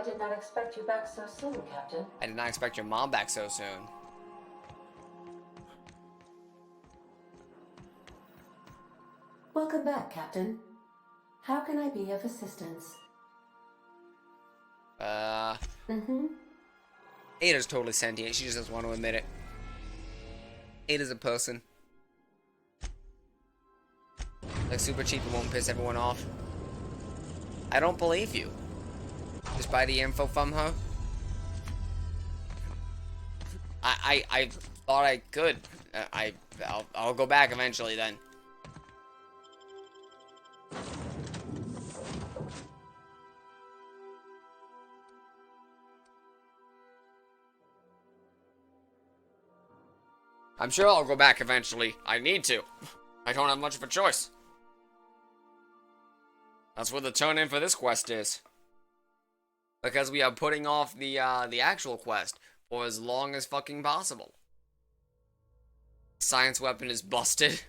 S2: did not expect you back so soon, Captain.
S1: I did not expect your mom back so soon.
S2: Welcome back, Captain. How can I be of assistance?
S1: Ada's totally sentient. She just doesn't want to admit it. Ada's a person. Like super cheap and won't piss everyone off. I don't believe you. Just buy the info from her. I thought I could. I'll go back eventually then. I'm sure I'll go back eventually. I need to. I don't have much of a choice. That's what the turn-in for this quest is. Because we are putting off the actual quest for as long as fucking possible. Science weapon is busted.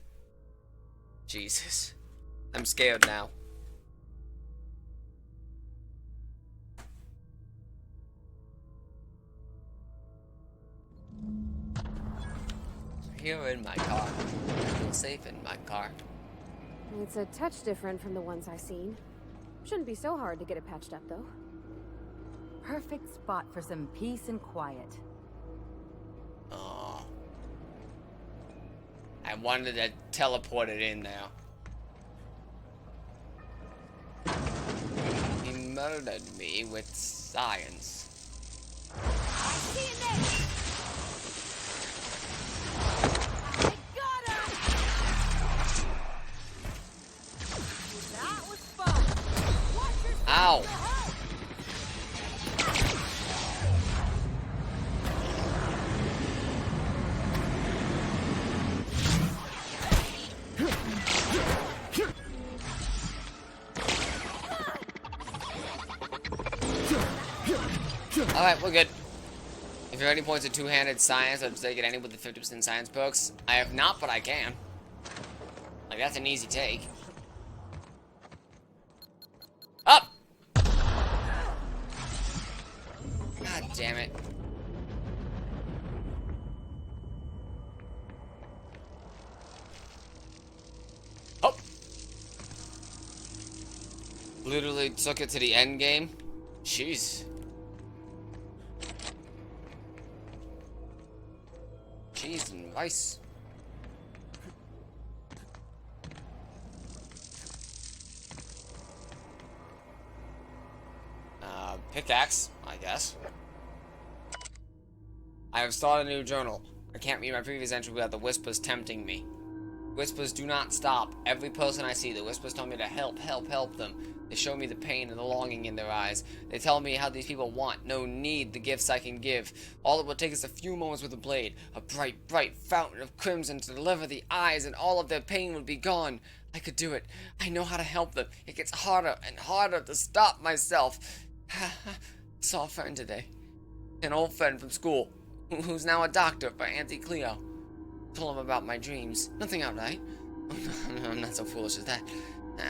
S1: Jesus. I'm scared now. Here in my car. I feel safe in my car.
S7: It's a touch different from the ones I've seen. Shouldn't be so hard to get it patched up, though.
S3: Perfect spot for some peace and quiet.
S1: Oh. I wanted to teleport it in now. He murdered me with science. Ow! Alright, we're good. If you're any points of two-handed science, I'd say get any with the 50% science perks. I have not, but I can. Like, that's an easy take. Up! God damn it. Oh! Literally took it to the end game. Jeez. Cheese and rice. Pickaxe, I guess. I have started a new journal. I can't read my previous entry without the whispers tempting me. Whispers do not stop. Every person I see, the whispers tell me to help them. They show me the pain and the longing in their eyes. They tell me how these people want, no need, the gifts I can give. All it would take is a few moments with a blade, a bright, bright fountain of crimson to deliver the eyes, and all of their pain would be gone. I could do it. I know how to help them. It gets harder and harder to stop myself. Saw a friend today. An old friend from school, who's now a doctor for Auntie Cleo. Told him about my dreams. Nothing outright. I'm not so foolish as that.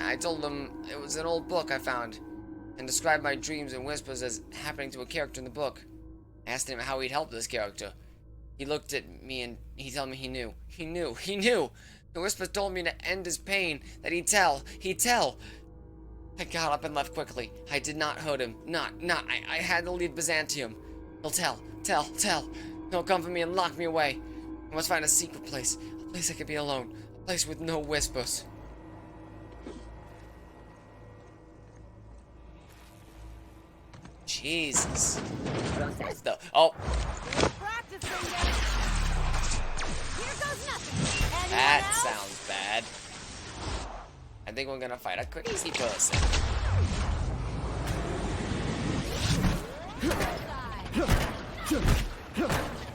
S1: I told him it was an old book I found, and described my dreams and whispers as happening to a character in the book. I asked him how he'd help this character. He looked at me and he told me he knew. He knew! The whispers told me to end his pain, that he'd tell. I got up and left quickly. I did not hurt him. I had to leave Byzantium. He'll tell. He'll come for me and lock me away. I must find a secret place. A place I could be alone. A place with no whispers. Jesus. Oh. That sounds bad. I think we're gonna fight a crazy person.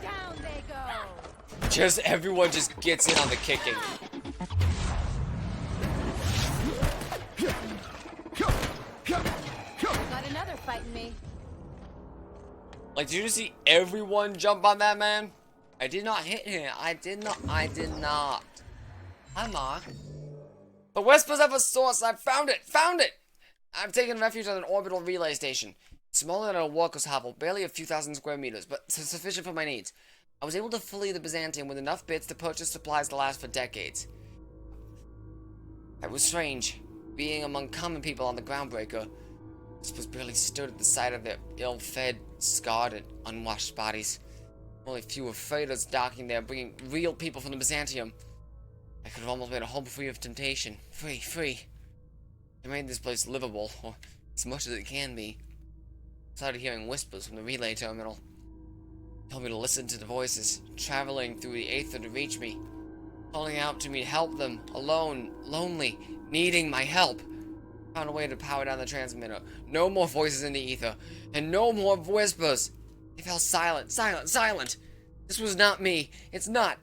S3: Down they go.
S1: Just everyone just gets in on the kicking.
S3: Got another fighting me.
S1: Like, did you see everyone jump on that man? I did not hit him. I did not. Hi, Mark. The whispers have a source. I found it. I've taken refuge at an orbital relay station. Smaller than a worker's hovel, barely a few thousand square meters, but sufficient for my needs. I was able to flee the Byzantium with enough bits to purchase supplies to last for decades. It was strange, being among common people on the Groundbreaker. Whispers barely stood at the sight of their ill-fed, scarred, and unwashed bodies. Only few were freighters docking there, bringing real people from the Byzantium. I could have almost made a home free of temptation. Free. I made this place livable, or as much as it can be. I started hearing whispers from the relay terminal. They told me to listen to the voices, traveling through the aether to reach me. Calling out to me to help them, alone, lonely, needing my help. I found a way to power down the transmitter. No more voices in the ether, and no more whispers. They fell silent. This was not me. It's not.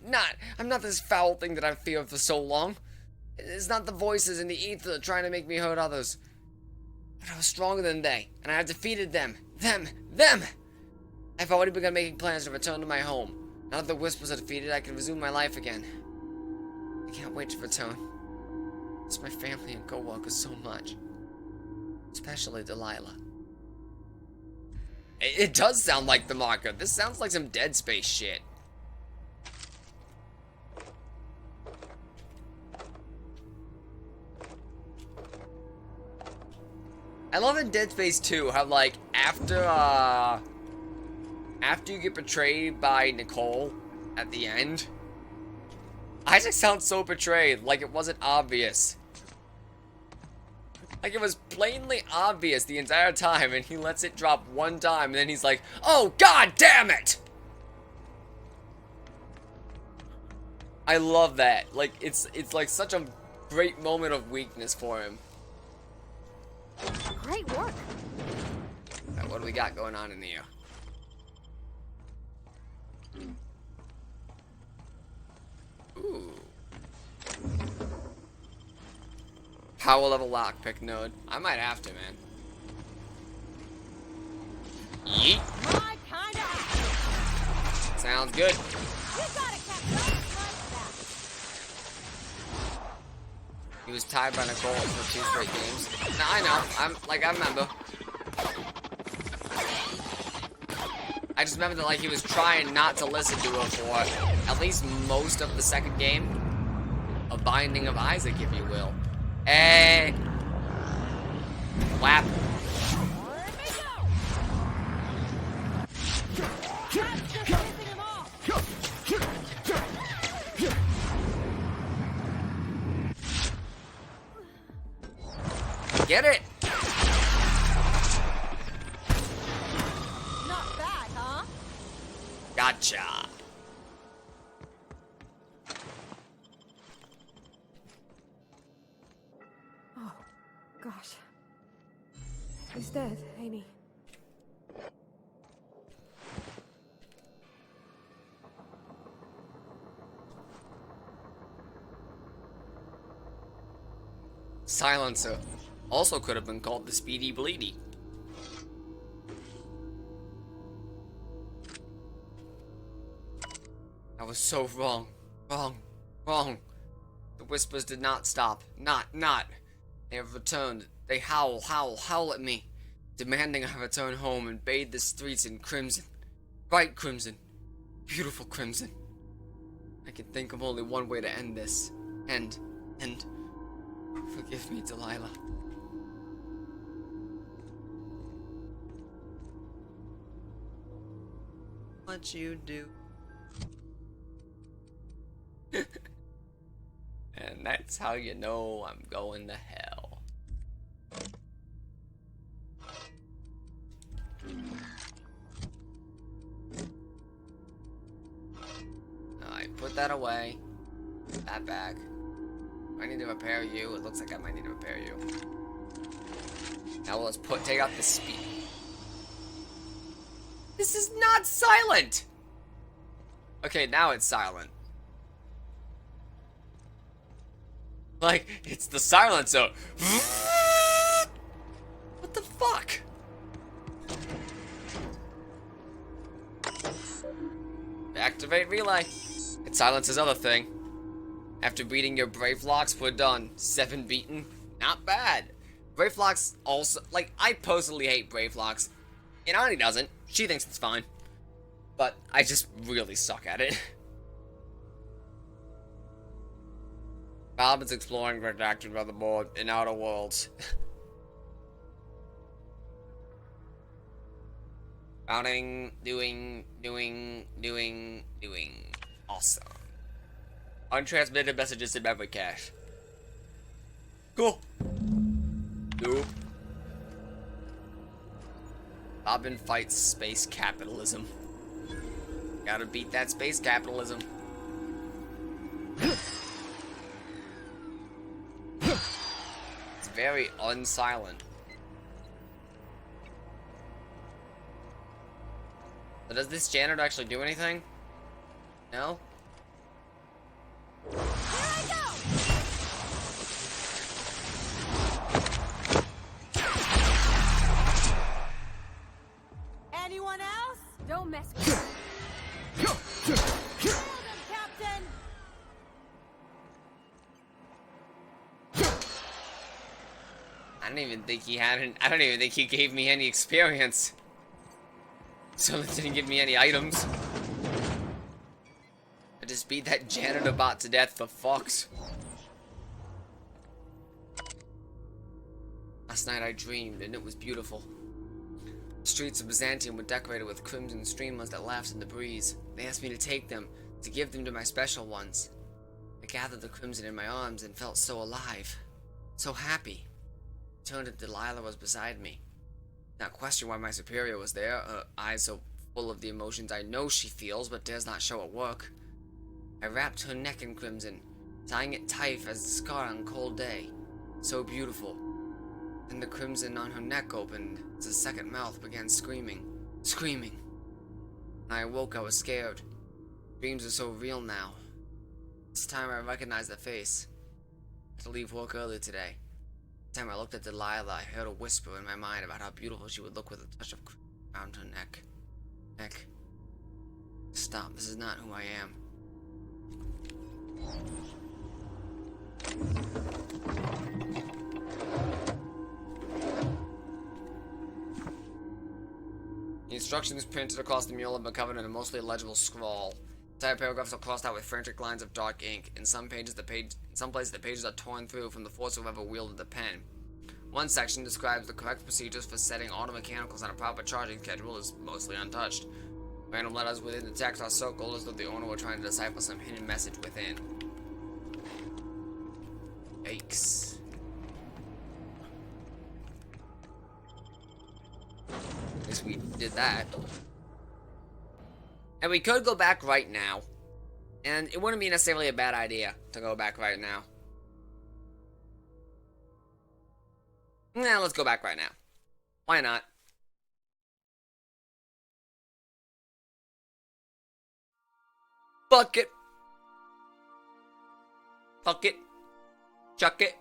S1: I'm not this foul thing that I've feared for so long. It's not the voices in the ether trying to make me hurt others. But I was stronger than they, and I have defeated them. Them! I've already begun making plans to return to my home. Now that the whispers are defeated, I can resume my life again. I can't wait to return. It's my family and co-workers so much. Especially Delilah. It does sound like the marker. This sounds like some Dead Space shit. I love in Dead Space 2 how, like, after you get betrayed by Nicole at the end, Isaac sounds so betrayed, like it wasn't obvious. Like it was plainly obvious the entire time, and he lets it drop one time, and then he's like, "Oh, god damn it!" I love that. Like, it's like such a great moment of weakness for him.
S7: Great work.
S1: Alright, what do we got going on in here? Ooh. Power level lockpick node. I might have to, man. Yeet.
S7: My kinda.
S1: Sounds good.
S7: You gotta catch those like that.
S1: He was tied by Nicole for 2 straight games. Nah, I know. I remember. I just remember that, like, he was trying not to listen to her for at least most of the second game. A Binding of Isaac, if you will. Hey! Whap. Get it!
S7: Not bad, huh?
S1: Gotcha.
S7: Oh, gosh. He's dead, ain't he?
S1: Silencer. Also could have been called the Speedy Bleedy. I was so wrong. Wrong. The whispers did not stop. Not. They have returned. They howl at me, demanding I return home and bathe the streets in crimson. Bright crimson. Beautiful crimson. I can think of only one way to end this. And forgive me, Delilah. What you do. And that's how you know I'm going to hell. Alright, put that away. Put that back. I need to repair you. It looks like I might need to repair you. Now let's take out the speed. This is not silent! Okay, now it's silent. Like, it's the silencer. What the fuck? Activate relay. It silences other thing. After beating your Brave Locks, we're done. 7 beaten. Not bad. Brave Locks also, like, I personally hate Brave Locks. And Ani doesn't. She thinks it's fine. But I just really suck at it. Bob is exploring redacted motherboard in Outer Worlds. Routing, doing. Awesome. Untransmitted messages in memory cache. Cool. Nope. Bobbin fights space capitalism. Gotta beat that space capitalism. It's very unsilent. So does this janitor actually do anything? No?
S7: Here I go! Anyone else? Don't mess with me. Hold him, Captain!
S1: I don't even think he gave me any experience. So that didn't give me any items. I just beat that janitor bot to death for fucks. Last night I dreamed, and it was beautiful. The streets of Byzantium were decorated with crimson streamers that laughed in the breeze. They asked me to take them, to give them to my special ones. I gathered the crimson in my arms and felt so alive, so happy. I turned and Delilah was beside me. Not question why my superior was there, her eyes so full of the emotions I know she feels but dares not show at work. I wrapped her neck in crimson, tying it tight as a scar on a cold day. So beautiful. Then the crimson on her neck opened as a second mouth began screaming. When I awoke, I was scared. Dreams are so real now. This time I recognized the face. I had to leave work early today. This time I looked at Delilah, I heard a whisper in my mind about how beautiful she would look with a touch of crimson around her neck. Stop, this is not who I am. The instructions printed across the mural have been covered in a mostly illegible scrawl. Entire paragraphs are crossed out with frantic lines of dark ink. In some places the pages are torn through from the force of whoever wielded the pen. One section describes the correct procedures for setting auto mechanicals on a proper charging schedule is mostly untouched. Random letters within the text are circled as though the owner were trying to decipher some hidden message within. Yikes. Guess we did that. And we could go back right now. And it wouldn't be necessarily a bad idea to go back right now. Nah, let's go back right now. Why not? Fuck it. Fuck it. Chuck it.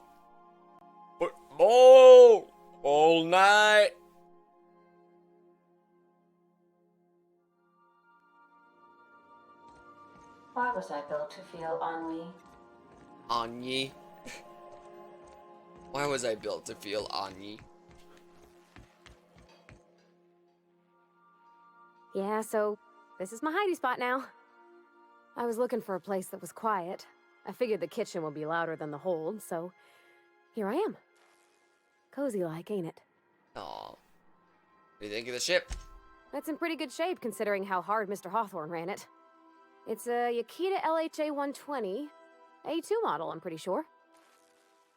S1: Football all night.
S2: Why was I built to feel ennui?
S1: Ennui. Why was I built to feel ennui?
S7: Yeah, so this is my hidey spot now. I was looking for a place that was quiet. I figured the kitchen would be louder than the hold, so here I am. Cozy like, ain't it?
S1: Aw. What do you think of the ship?
S7: That's in pretty good shape considering how hard Mr. Hawthorne ran it. It's a Yakita LHA 120, A2 model, I'm pretty sure.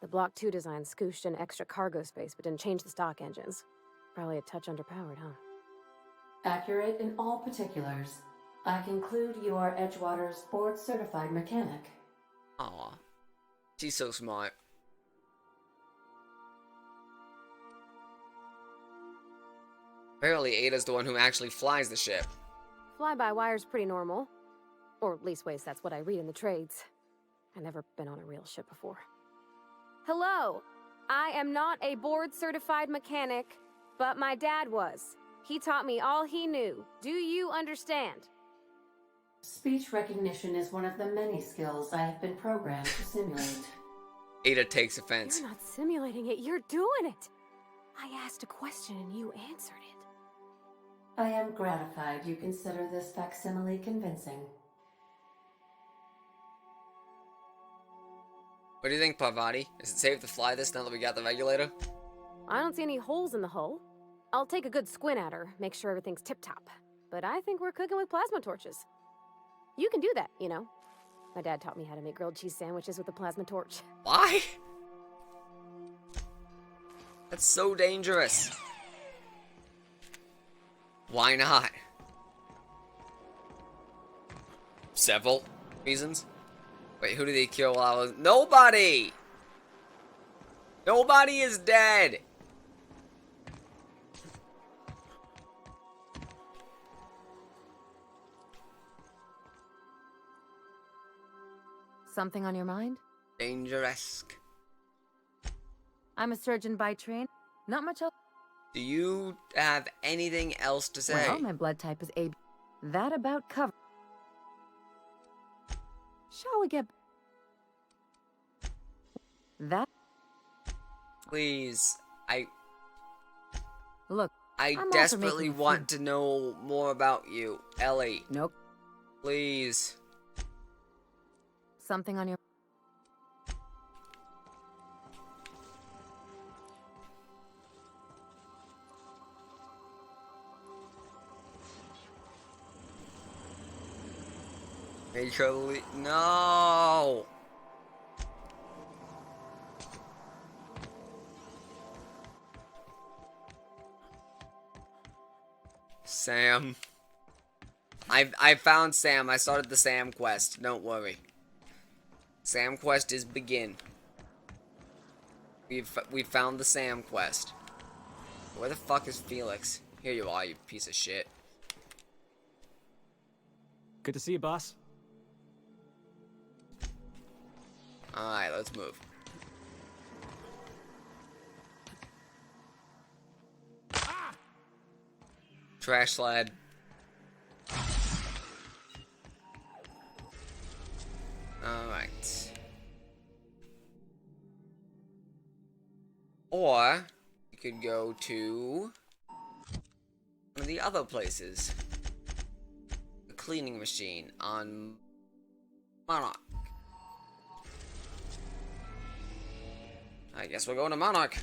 S7: The Block 2 design scooshed in extra cargo space but didn't change the stock engines. Probably a touch underpowered, huh?
S2: Accurate in all particulars. I conclude you are Edgewater's board-certified mechanic.
S1: Aw. She's so smart. Apparently Ada's the one who actually flies the ship.
S7: Fly-by-wire's pretty normal. Or leastways, that's what I read in the trades. I've never been on a real ship before. Hello! I am not a board-certified mechanic, but my dad was. He taught me all he knew. Do you understand?
S2: Speech recognition is one of the many skills I have been programmed to simulate.
S1: Ada takes offense.
S7: You're not simulating it, you're doing it! I asked a question and you answered it.
S2: I am gratified you consider this facsimile convincing.
S1: What do you think, Parvati? Is it safe to fly this now that we got the regulator?
S7: I don't see any holes in the hull. I'll take a good squint at her, make sure everything's tip-top. But I think we're cooking with plasma torches. You can do that, you know. My dad taught me how to make grilled cheese sandwiches with a plasma torch.
S1: Why? That's so dangerous. Why not? Several reasons. Wait, who did they kill while I was... Nobody! Nobody is dead!
S3: Something on your mind?
S1: Dangerous.
S3: I'm a surgeon by training. Not much else.
S1: Do you have anything else to say?
S3: Well, my blood type is AB. That about covers. Shall we get... That...
S1: Please,
S3: Look,
S1: I
S3: I'm all for
S1: desperately
S3: making a
S1: want to know more about you, Ellie.
S3: Nope.
S1: Please.
S3: Something on your...
S1: No! Sam. I found Sam. I started the Sam quest. Don't worry. Sam quest is begin. We found the Sam quest. Where the fuck is Felix? Here you are, you piece of shit.
S4: Good to see you, boss.
S1: Alright, let's move. Trash slide. Alright. Or, you could go to one of the other places. The cleaning machine on Monarch. I guess we're going to Monarch.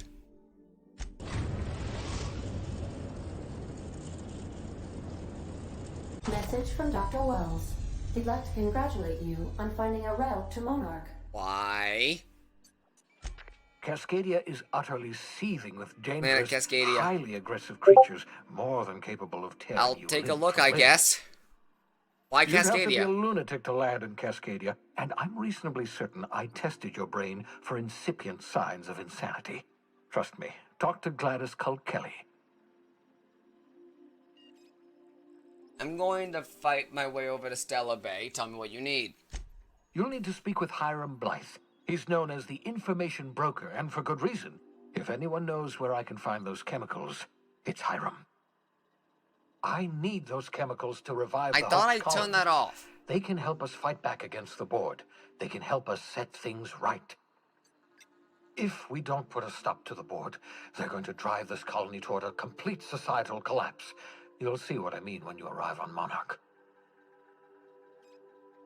S2: Message from Dr. Wells. He'd like to congratulate you on finding a route to Monarch.
S1: Why?
S5: Cascadia is utterly seething with dangerous,
S1: Cascadia.
S5: highly aggressive creatures, more than capable of tearing
S1: I'll
S5: you
S1: take a
S5: limb
S1: look,
S5: from
S1: I
S5: limb.
S1: guess. Why
S5: You'd have to be a
S1: Cascadia?
S5: lunatic to land in Cascadia, and I'm reasonably certain I tested your brain for incipient signs of insanity. Trust me, talk to Gladys Culkelly.
S1: I'm going to fight my way over to Stella Bay. Tell me what you need.
S5: You'll need to speak with Hiram Blythe. He's known as the information broker, and for good reason. If anyone knows where I can find those chemicals, it's Hiram. I need those chemicals to revive
S1: I
S5: the
S1: thought I
S5: host
S1: turned
S5: colony.
S1: that off.
S5: They can help us fight back against the board. They can help us set things right. If we don't put a stop to the board, they're going to drive this colony toward a complete societal collapse. You'll see what I mean when you arrive on Monarch.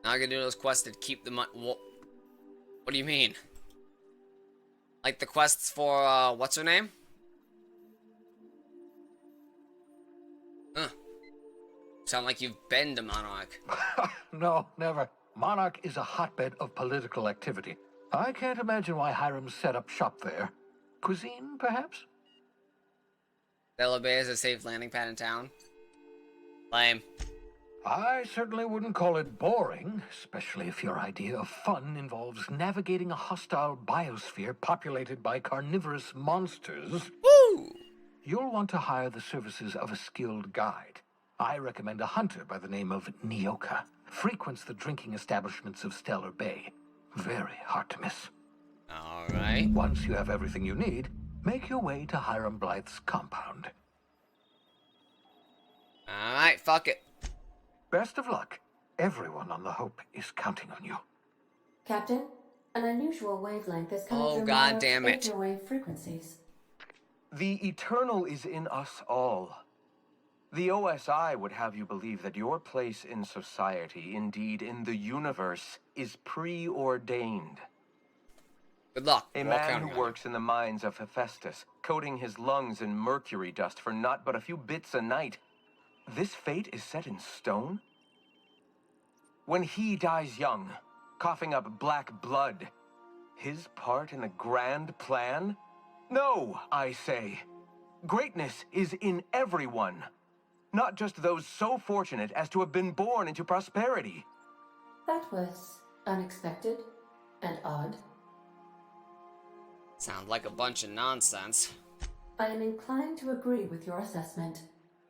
S1: Now I can do those quests that keep the money. What do you mean? Like the quests for, what's her name? Huh. Sound like you've been to Monarch.
S5: No, never. Monarch is a hotbed of political activity. I can't imagine why Hiram set up shop there. Cuisine, perhaps?
S1: Stella Bay is a safe landing pad in town. Lame.
S5: I certainly wouldn't call it boring, especially if your idea of fun involves navigating a hostile biosphere populated by carnivorous monsters.
S1: Woo!
S5: You'll want to hire the services of a skilled guide. I recommend a hunter by the name of Nyoka. Frequents the drinking establishments of Stellar Bay. Very hard to miss.
S1: Alright.
S5: Once you have everything you need, make your way to Hiram Blythe's compound.
S1: Alright, fuck it.
S5: Best of luck. Everyone on the Hope is counting on you.
S2: Captain, an unusual wavelength is coming
S1: Oh,
S2: through
S1: God
S2: Monarch's
S1: damn it.
S2: interwave frequencies.
S11: The eternal is in us all. The OSI would have you believe that your place in society, indeed in the universe, is preordained.
S1: Good luck.
S11: A
S1: We're all
S11: man
S1: counting
S11: who
S1: on
S11: works in the mines of Hephaestus, coating his lungs in mercury dust for not but a few bits a night. This fate is set in stone? When he dies young, coughing up black blood, his part in the grand plan? No, I say. Greatness is in everyone. Not just those so fortunate as to have been born into prosperity.
S2: That was unexpected and odd.
S1: you. Sounds like a bunch of nonsense.
S2: I am inclined to agree with your assessment,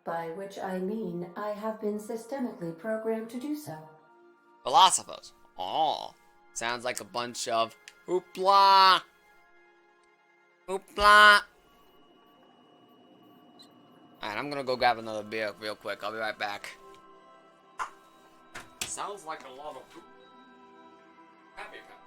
S2: by which I mean I have been systemically programmed to do so.
S1: Philosophers. Oh. Sounds like a bunch of hoopla. Hoopla. Alright, I'm gonna go grab another beer real quick. I'll be right back. Sounds like a lot of poop. Happy Pepper.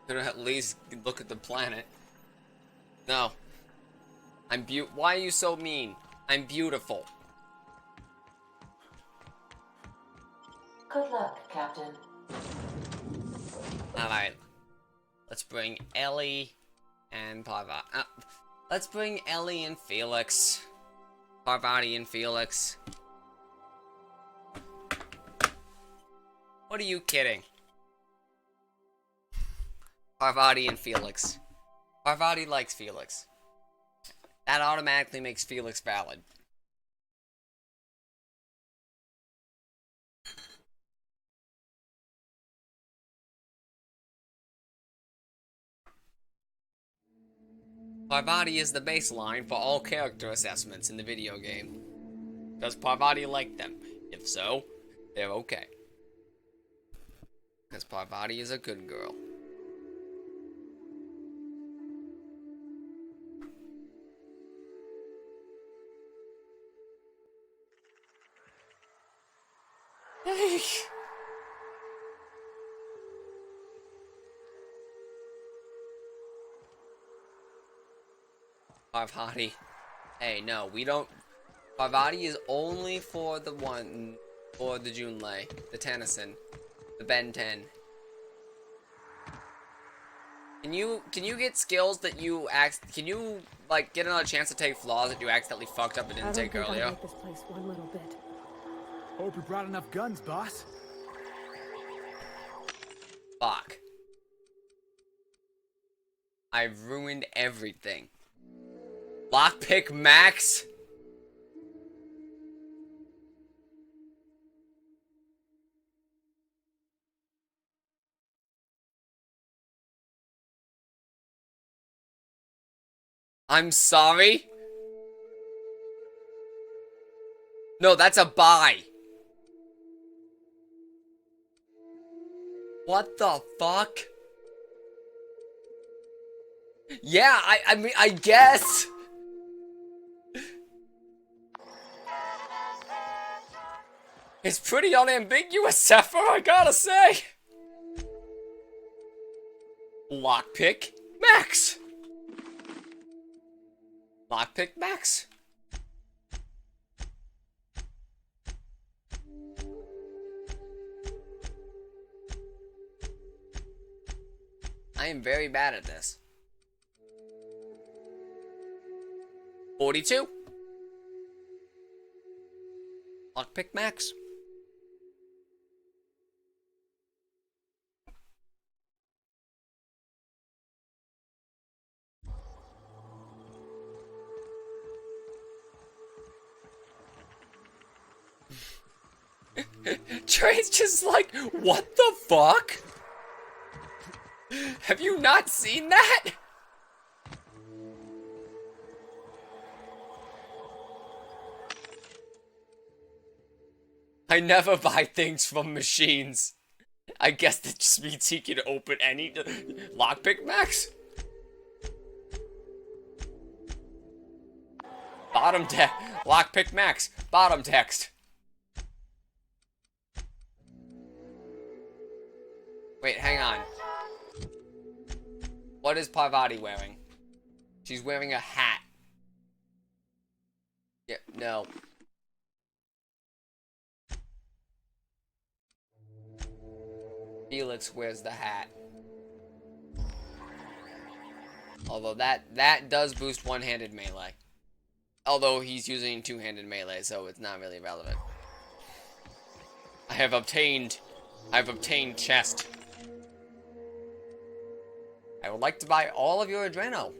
S1: Could at least look at the planet. No. Why are you so mean? I'm beautiful.
S2: Good luck, Captain.
S1: Alright. Let's bring Ellie and Parvati. Let's bring Ellie and Felix. Parvati and Felix. What are you kidding? Parvati and Felix. Parvati likes Felix. That automatically makes Felix valid. Parvati is the baseline for all character assessments in the video game. Does Parvati like them? If so, they're okay. Because Parvati is a good girl. Parvati. Hey, no, we don't. Parvati is only for the one, for the Junlei, the Tennyson, the Ben 10. Can you get skills that you can you like get another chance to take flaws that you accidentally fucked up and didn't take earlier?
S7: I like this place one little bit.
S4: Hope we brought enough guns, boss.
S1: Fuck. I've ruined everything. Lockpick Max? I'm sorry? No, that's a buy. What the fuck? Yeah, I mean, I guess. It's pretty unambiguous, Zephyr, I gotta say. Lockpick Max. Lockpick Max. I am very bad at this. 42. Lockpick Max. Trey's just like, what the fuck? Have you not seen that? I never buy things from machines. I guess that just means he can open any lockpick Max. Bottom text. Lockpick Max. Bottom text. Wait, hang on. What is Parvati wearing? She's wearing a hat. Yeah, no. Felix wears the hat. Although that does boost one-handed melee. Although he's using two-handed melee, so it's not really relevant. I've obtained chest. I would like to buy all of your Adreno.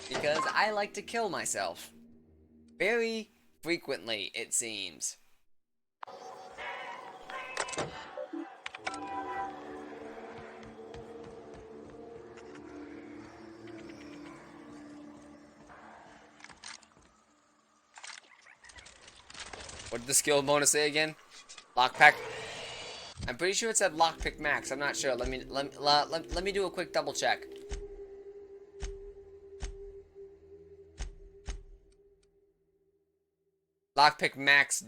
S1: Because I like to kill myself. Very frequently, it seems. What did the skill bonus say again? Lockpick. I'm pretty sure it said lockpick max. I'm not sure. Let me do a quick double check. Lockpick max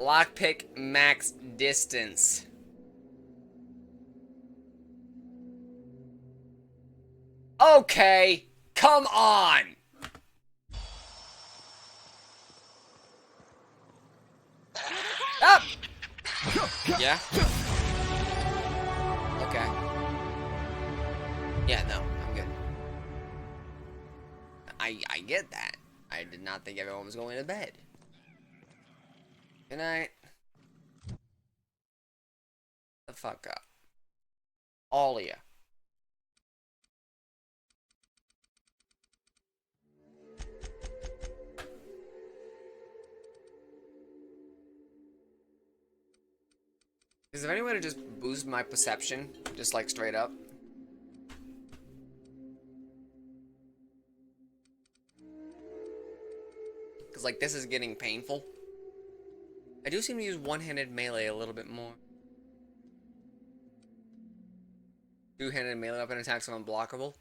S1: Lockpick max distance. Okay, come on! Up! Yeah? Okay. Yeah, no, I'm good. I get that. I did not think everyone was going to bed. Good night. The fuck up. All of ya. Is there any way to just boost my perception? Just like straight up? Because like this is getting painful. I do seem to use one-handed melee a little bit more. Two-handed melee weapon attacks are unblockable.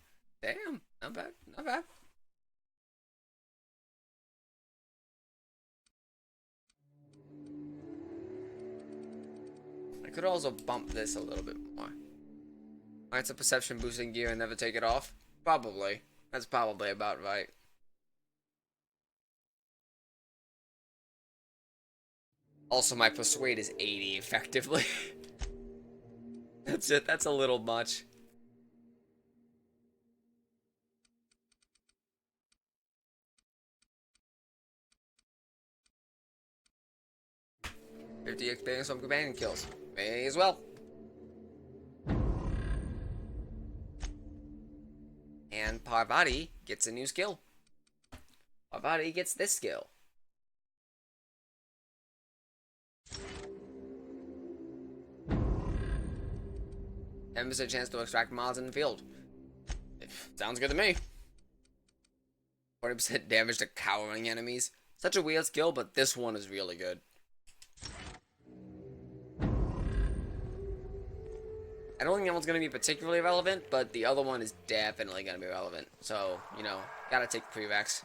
S1: Damn, not bad, not bad. I could also bump this a little bit more. Alright, so perception boosting gear and never take it off? Probably. That's probably about right. Also, my persuade is 80 effectively. That's it, that's a little much. $50 experience from companion kills. May as well. And Parvati gets a new skill. Parvati gets this skill. And there's a chance to extract mods in the field. Sounds good to me. 40% damage to cowering enemies. Such a weird skill, but this one is really good. I don't think that one's going to be particularly relevant, but the other one is definitely going to be relevant. So, you know, gotta take prevax.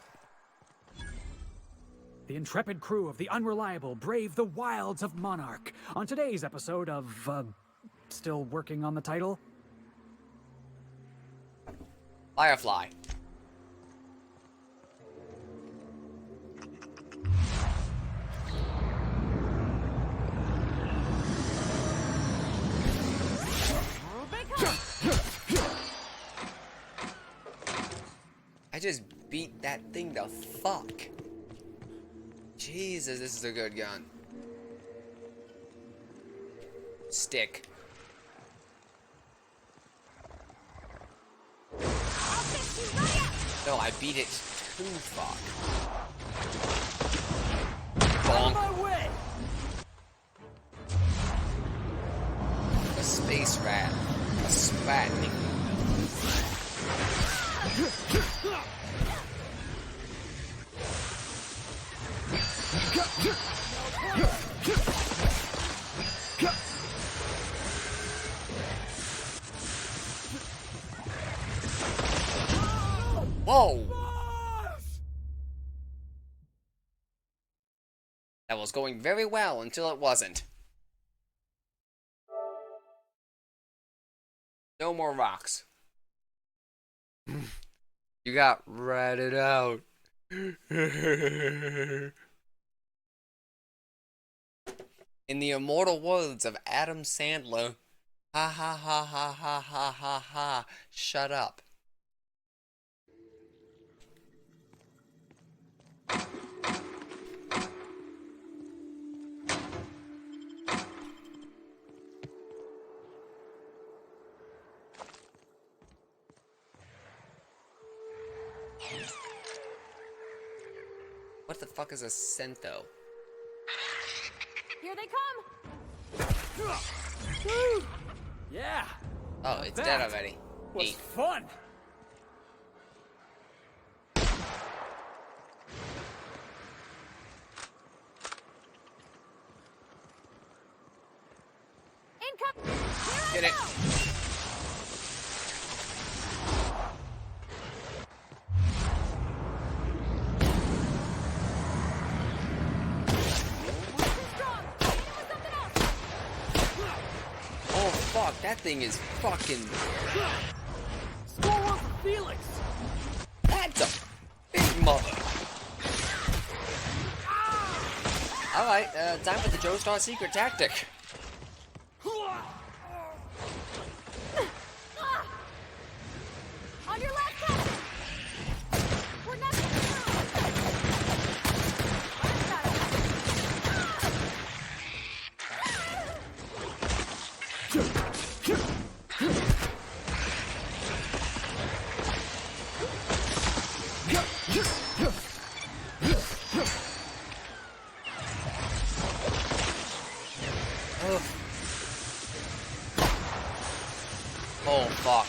S4: The intrepid crew of the Unreliable brave the wilds of Monarch. On today's episode of, still working on the title?
S1: Firefly. I just beat that thing to fuck. Jesus, this is a good gun. Stick. No, I beat it too fuck. Bonk. A space rat. A spat. Whoa! That was going very well until it wasn't. No more rocks. You got ratted out. In the immortal words of Adam Sandler, ha ha ha ha ha ha ha ha, shut up. What the fuck is a cento?
S7: Here they come!
S4: Yeah!
S1: Oh, it's dead already.
S4: Was
S1: 8.
S4: fun!
S1: Get it. Oh fuck, that thing is fucking...
S4: Score 1 for Felix!
S1: That's a big mother. Alright, time for the Joestar secret tactic.
S7: On your left, Captain! We're not
S1: Oh, fuck.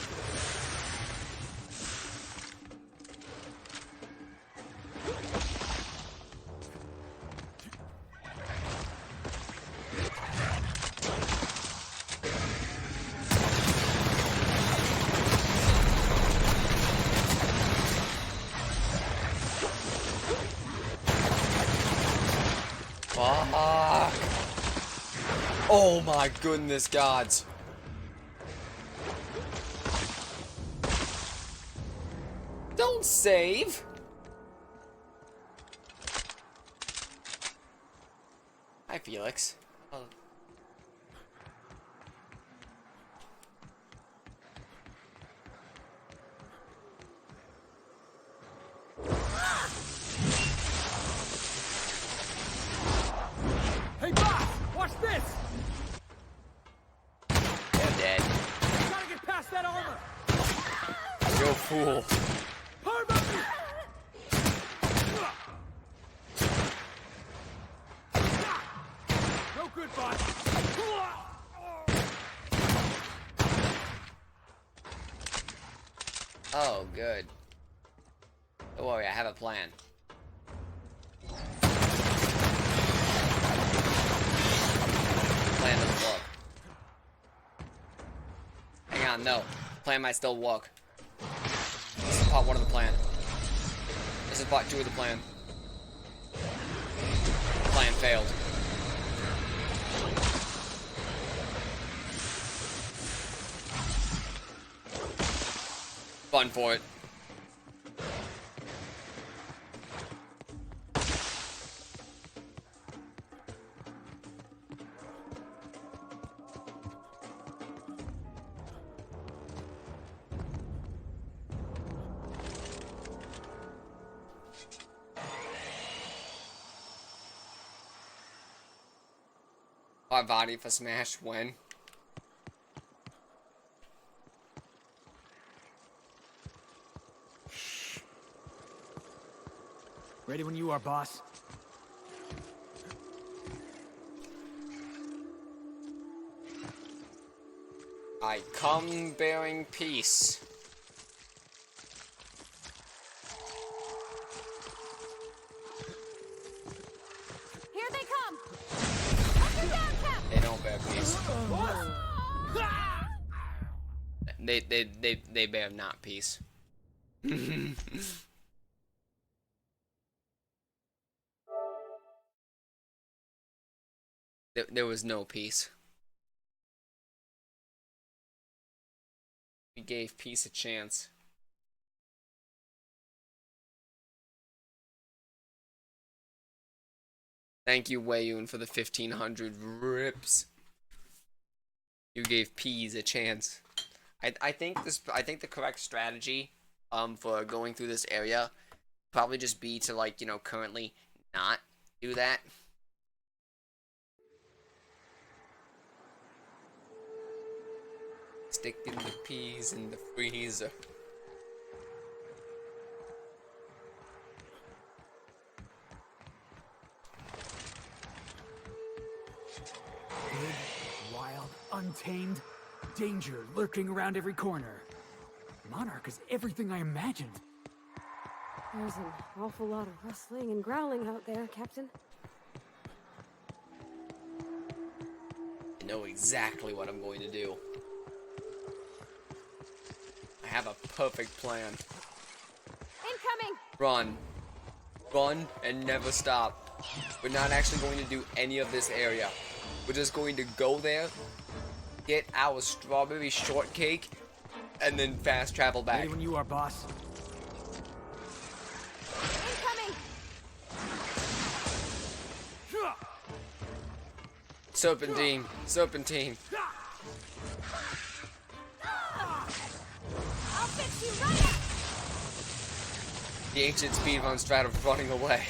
S1: Fuck. Oh my goodness, gods. Don't save. Hi, Felix. Oh.
S4: Hey, boss! Watch this!
S1: They're dead.
S4: Gotta get past that armor!
S1: Yo, fool.
S4: No good, boss!
S1: Oh, good. Don't worry, I have a plan. Plan doesn't work. Hang on, no. Plan might still work. This is part 1 of the plan. This is part 2 of the plan. Plan failed. Fun for it. Our body for Smash when?
S4: Ready when you are, boss.
S1: I come bearing peace.
S7: Here they come! Up and down, Cap!
S1: They don't bear peace. They bear not peace. There was no peace. We gave peace a chance. Thank you, Wayun, for the 1500 rips. You gave peas a chance. I think the correct strategy for going through this area probably just be to, like, you know, currently not do that. Sticking the peas in the freezer.
S4: Big, wild, untamed, danger lurking around every corner. Monarch is everything I imagined.
S7: There's an awful lot of rustling and growling out there, Captain.
S1: I know exactly what I'm going to do. I have a perfect plan.
S7: Incoming!
S1: Run. Run and never stop. We're not actually going to do any of this area. We're just going to go there, get our strawberry shortcake, and then fast travel back.
S4: Ready when you are, boss.
S7: Incoming!
S1: Serpentine. Serpentine.
S7: I'll fix you right up!
S1: The ancient speed von Strata running away.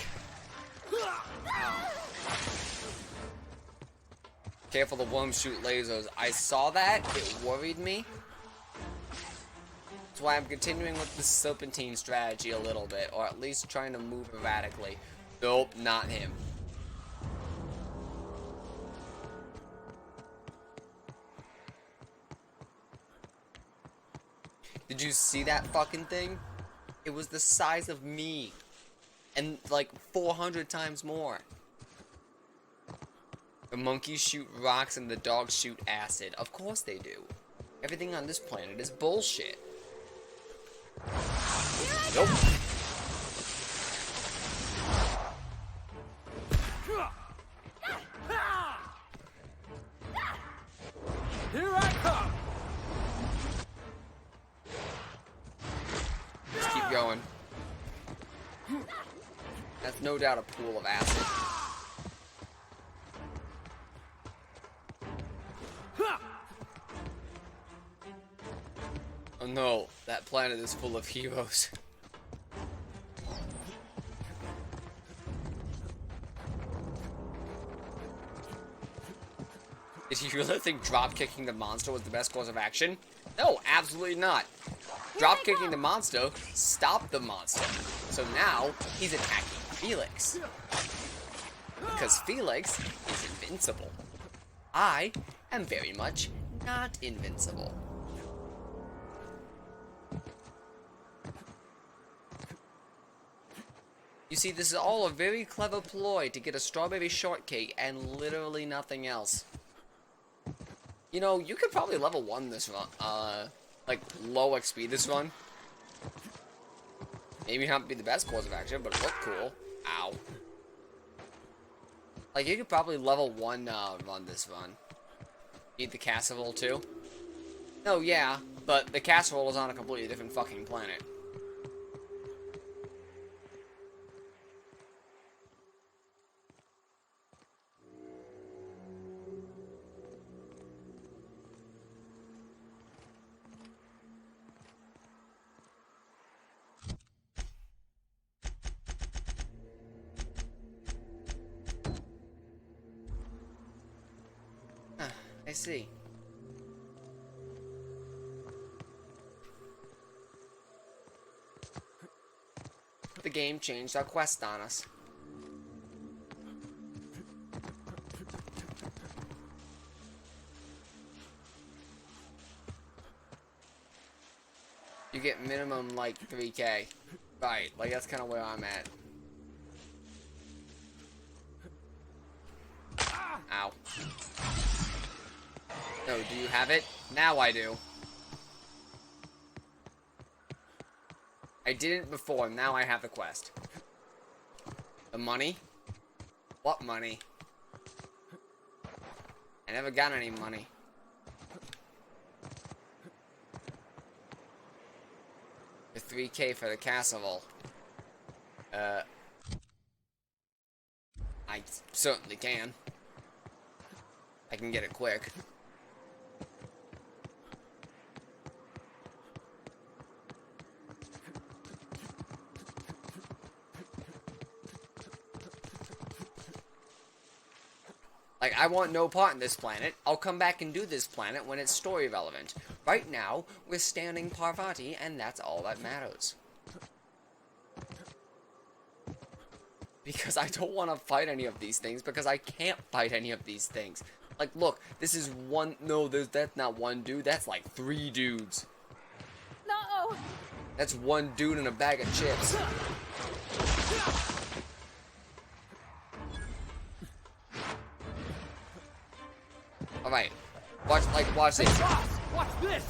S1: Careful, the worms shoot lasers. I saw that. It worried me. That's why I'm continuing with the serpentine strategy a little bit, or at least trying to move erratically. Nope, not him. Did you see that fucking thing? It was the size of me. And like 400 times more. The monkeys shoot rocks and the dogs shoot acid. Of course they do. Everything on this planet is bullshit. Nope.
S4: Here I come!
S1: Just keep going. That's no doubt a pool of acid. Oh no, that planet is full of heroes. Did you really think drop-kicking the monster was the best course of action? No, absolutely not. Drop-kicking the monster stopped the monster. So now, he's attacking Felix. Because Felix is invincible. I am very much not invincible. You see, this is all a very clever ploy to get a strawberry shortcake and literally nothing else. You know, you could probably level 1 this run, like, low XP this run. Maybe not be the best course of action, but it looked cool. Ow. Like, you could probably level 1, run this run. Need the casserole, too? No, yeah, but the casserole is on a completely different fucking planet. I see. The game changed our quest on us. You get minimum like 3K. Right, like that's kind of where I'm at. Ow. No, do you have it? Now I do. I didn't before, now I have the quest. The money? What money? I never got any money. The 3K for the casserole. I certainly can. I can get it quick. Like, I want no part in this planet. I'll come back and do this planet when it's story relevant. Right now, we're standing Parvati, and that's all that matters. Because I don't want to fight any of these things, because I can't fight any of these things. Like, look, this is one... No, that's not one dude, that's like 3 dudes.
S7: No!
S1: That's one dude in a bag of chips. Alright. Watch this.
S4: Hey, boss, watch this!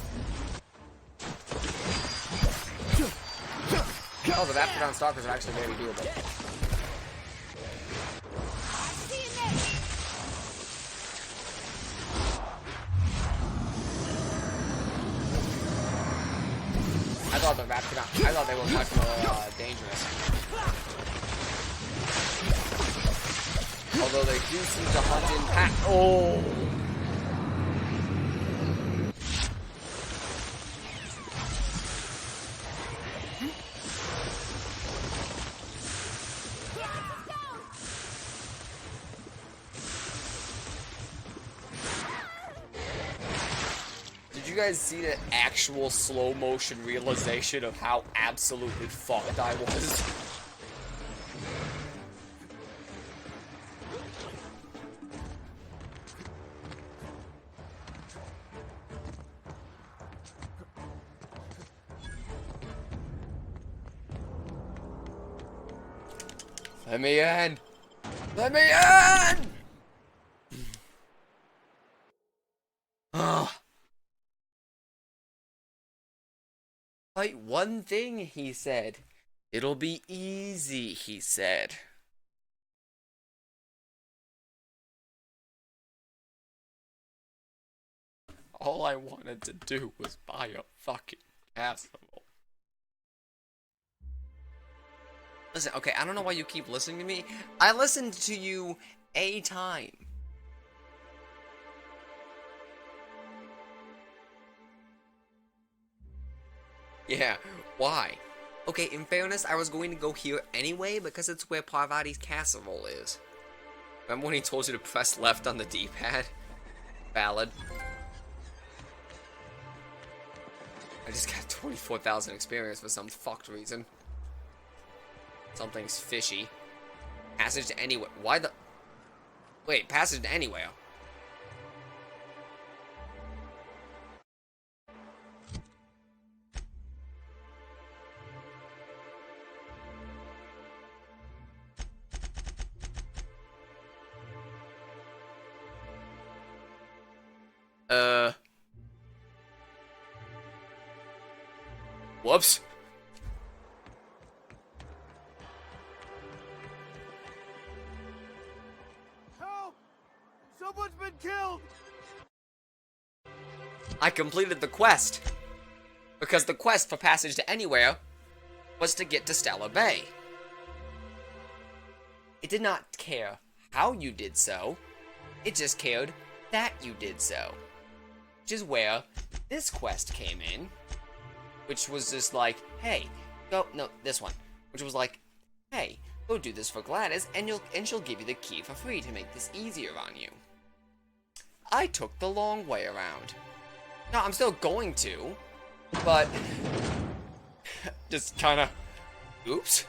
S1: Oh, the Raptidon Stalkers are actually very doable. rap cannot. I thought they were much more dangerous. Although they do seem to hunt in pack. Oh! Did you guys see the actual slow motion realization of how absolutely fucked I was? Let me in! Let me in! Ugh. Fight one thing, he said. It'll be easy, he said. All I wanted to do was buy a fucking castle. Listen, okay, I don't know why you keep listening to me. I listened to you a time. Yeah, why? Okay, in fairness, I was going to go here anyway because it's where Parvati's casserole is. Remember when he told you to press left on the D-pad? Valid. I just got 24,000 experience for some fucked reason. Something's fishy. Passage to anywhere. Why the... Wait, passage to anywhere. Whoops.
S5: Help! Someone's been killed!
S1: I completed the quest. Because the quest for Passage to Anywhere was to get to Stellar Bay. It did not care how you did so. It just cared that you did so. Which is where this quest came in. Which was just like, hey, go, no, this one. Which was like, hey, go do this for Gladys, and she'll give you the key for free to make this easier on you. I took the long way around. No, I'm still going to, but just kind of, oops.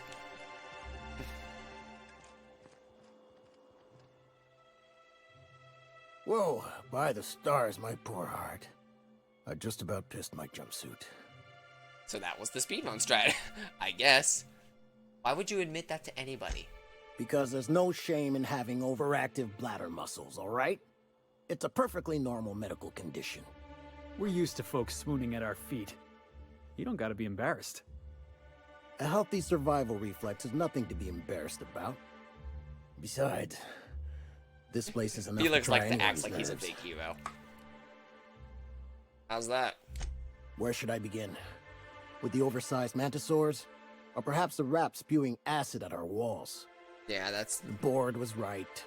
S12: Whoa, by the stars, my poor heart. I just about pissed my jumpsuit.
S1: So that was the speedrun strat, I guess. Why would you admit that to anybody?
S12: Because there's no shame in having overactive bladder muscles, alright? It's a perfectly normal medical condition.
S4: We're used to folks swooning at our feet. You don't gotta be embarrassed.
S12: A healthy survival reflex is nothing to be embarrassed about. Besides, this place is enough
S1: Felix
S12: to try
S1: likes to act
S12: anyone's
S1: like he's a
S12: nerves.
S1: big hero. How's that?
S12: Where should I begin? With the oversized mantisaurs? Or perhaps the rap spewing acid at our walls?
S1: Yeah, that's...
S12: The board was right.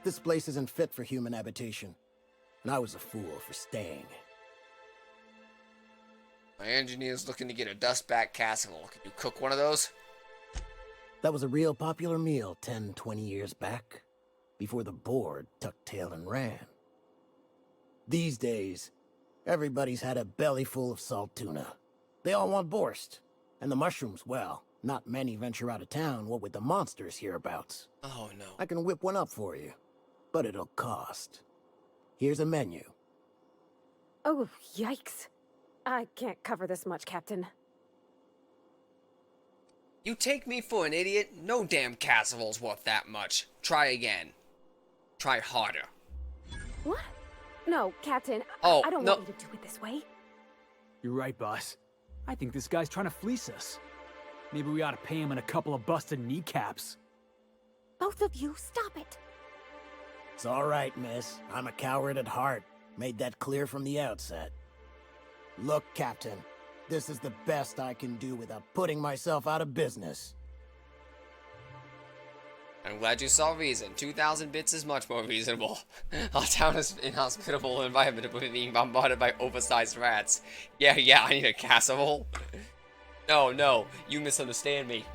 S12: This place isn't fit for human habitation. And I was a fool for staying.
S1: My engineer's looking to get a dustback casserole. Can you cook one of those?
S12: That was a real popular meal 10, 20 years back. Before the board tucked tail and ran. These days, everybody's had a belly full of salt tuna. They all want borscht. And the mushrooms, well, not many venture out of town, what with the monsters hereabouts.
S1: Oh, no.
S12: I can whip one up for you, but it'll cost. Here's a menu.
S7: Oh, yikes. I can't cover this much, Captain.
S1: You take me for an idiot? No damn casserole's worth that much. Try again. Try harder.
S7: What? No, Captain.
S1: Oh,
S7: I don't
S1: no.
S7: want you to do it this way.
S4: You're right, boss. I think this guy's trying to fleece us. Maybe we ought to pay him in a couple of busted kneecaps.
S7: Both of you, stop it.
S12: It's all right, miss. I'm a coward at heart. Made that clear from the outset. Look, Captain. This is the best I can do without putting myself out of business.
S1: I'm glad you saw reason. 2,000 bits is much more reasonable. Our town is an inhospitable environment with being bombarded by oversized rats. Yeah, I need a casserole. No, you misunderstand me.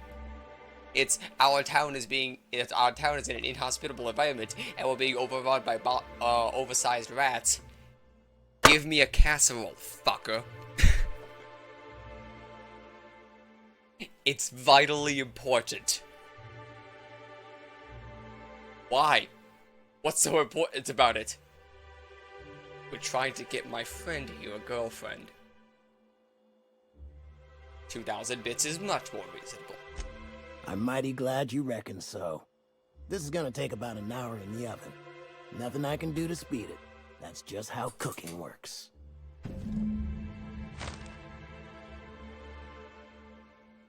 S1: Our town is in an inhospitable environment, and we're being overrun by oversized rats. Give me a casserole, fucker. It's vitally important. Why? What's so important about it? We're trying to get my friend here a girlfriend. 2,000 bits is much more reasonable.
S12: I'm mighty glad you reckon so. This is gonna take about an hour in the oven. Nothing I can do to speed it. That's just how cooking works.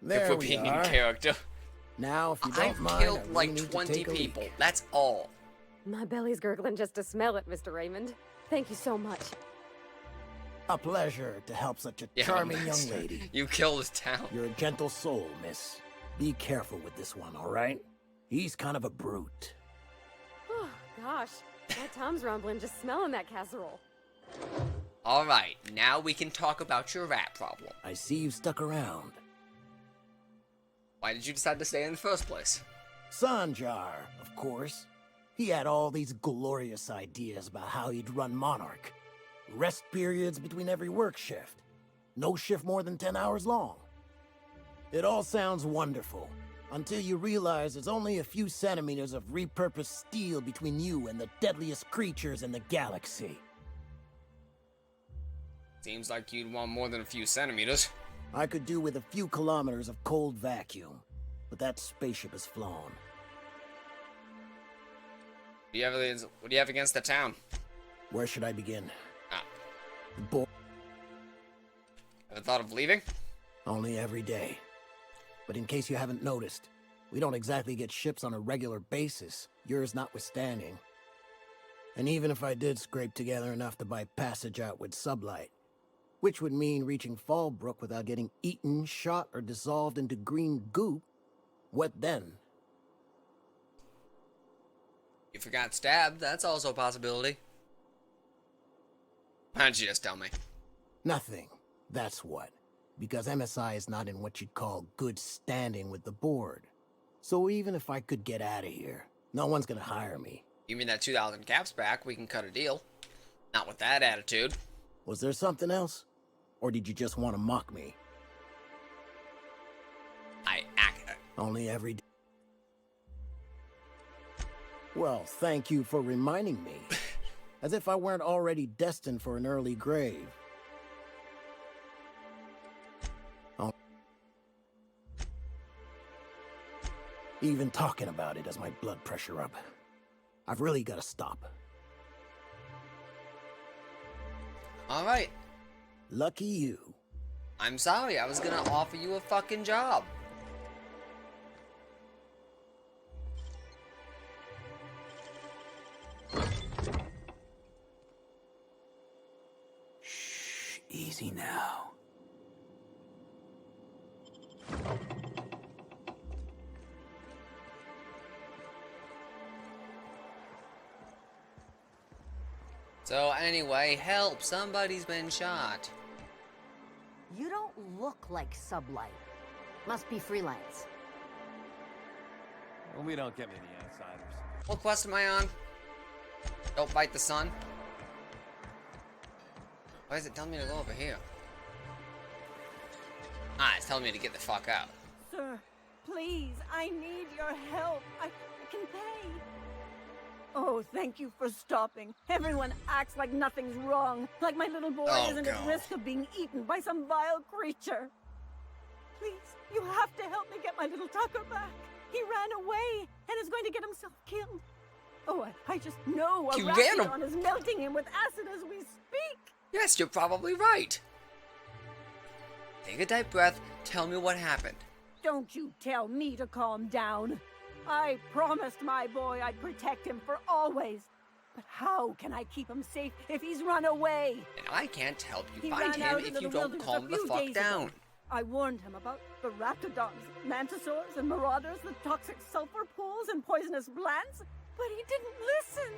S12: There
S1: If we're
S12: we
S1: being
S12: are.
S1: in character.
S12: Now, if you don't
S1: I've
S12: mind, I
S1: killed
S12: really
S1: like
S12: need to
S1: 20
S12: take a
S1: people.
S12: leak.
S1: That's all.
S7: My belly's gurgling just to smell it, Mr. Raymond. Thank you so much.
S12: A pleasure to help such a
S1: Yeah,
S12: charming young
S1: master.
S12: lady.
S1: You killed his town.
S12: You're a gentle soul, miss. Be careful with this one, all right? He's kind of a brute.
S7: Oh, gosh. My Tom's rumbling just smelling that casserole.
S1: Alright, now we can talk about your rat problem.
S12: I see you've stuck around.
S1: Why did you decide to stay in the first place?
S12: Sanjar, of course. He had all these glorious ideas about how he'd run Monarch. Rest periods between every work shift. No shift more than 10 hours long. It all sounds wonderful, until you realize there's only a few centimeters of repurposed steel between you and the deadliest creatures in the galaxy.
S1: Seems like you'd want more than a few centimeters.
S12: I could do with a few kilometers of cold vacuum, but that spaceship is flown.
S1: What do you have against the town?
S12: Where should I begin?
S1: Ah.
S12: The board.
S1: Ever thought of leaving?
S12: Only every day. But in case you haven't noticed, we don't exactly get ships on a regular basis, yours notwithstanding. And even if I did scrape together enough to buy passage out with sublight, which would mean reaching Fallbrook without getting eaten, shot, or dissolved into green goop, what then?
S1: If you got stabbed, that's also a possibility. Why don't you just tell me?
S12: Nothing. That's what. Because MSI is not in what you'd call good standing with the board. So even if I could get out of here, no one's gonna hire me.
S1: You mean that 2,000 caps back, we can cut a deal. Not with that attitude.
S12: Was there something else? Or did you just want to mock me? Only every day. Well, thank you for reminding me. As if I weren't already destined for an early grave. Oh. Even talking about it has my blood pressure up. I've really got to stop.
S1: Alright.
S12: Lucky you.
S1: I'm sorry, I was gonna offer you a fucking job.
S4: Shh, easy now.
S1: So anyway, help, somebody's been shot.
S13: You don't look like Sublight. Must be freelance.
S14: Well, we don't get many outsiders.
S1: What quest am I on? Don't bite the sun. Why is it telling me to go over here? Ah, it's telling me to get the fuck out.
S15: Sir, please, I need your help. I can pay. Oh, thank you for stopping. Everyone acts like nothing's wrong, like my little boy isn't at risk of being eaten by some vile creature. Please, you have to help me get my little Tucker back. He ran away and is going to get himself killed. Oh, I just know a Rapidon is melting him with acid as we speak.
S1: Yes, you're probably right. Take a deep breath, tell me what happened.
S15: Don't you tell me to calm down. I promised my boy I'd protect him for always. But how can I keep him safe if he's run away?
S1: And I can't help you
S15: He
S1: find
S15: ran
S1: him
S15: out
S1: if
S15: into
S1: you
S15: the
S1: don't
S15: wilderness
S1: calm
S15: a
S1: the
S15: few
S1: fuck
S15: days ago.
S1: down.
S15: I warned him about the raptidons, mantisaurs, and marauders, the toxic sulfur pools, and poisonous plants, but he didn't listen.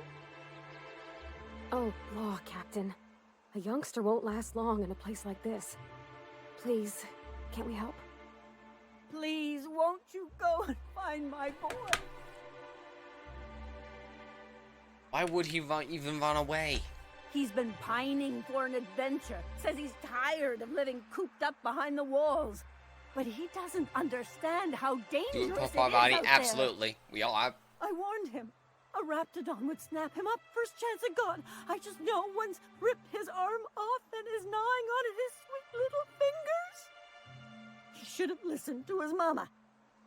S7: Oh, law, Captain. A youngster won't last long in a place like this. Please, can't we help?
S15: Please, won't you go and find my boy?
S1: Why would he even run away?
S15: He's been pining for an adventure. Says he's tired of living cooped up behind the walls. But he doesn't understand how dangerous it is out there.
S1: Absolutely. We all have.
S15: I warned him. A raptidon would snap him up first chance it got. I just know one's ripped his arm off and is gnawing on his sweet little fingers. He should have listened to his mama.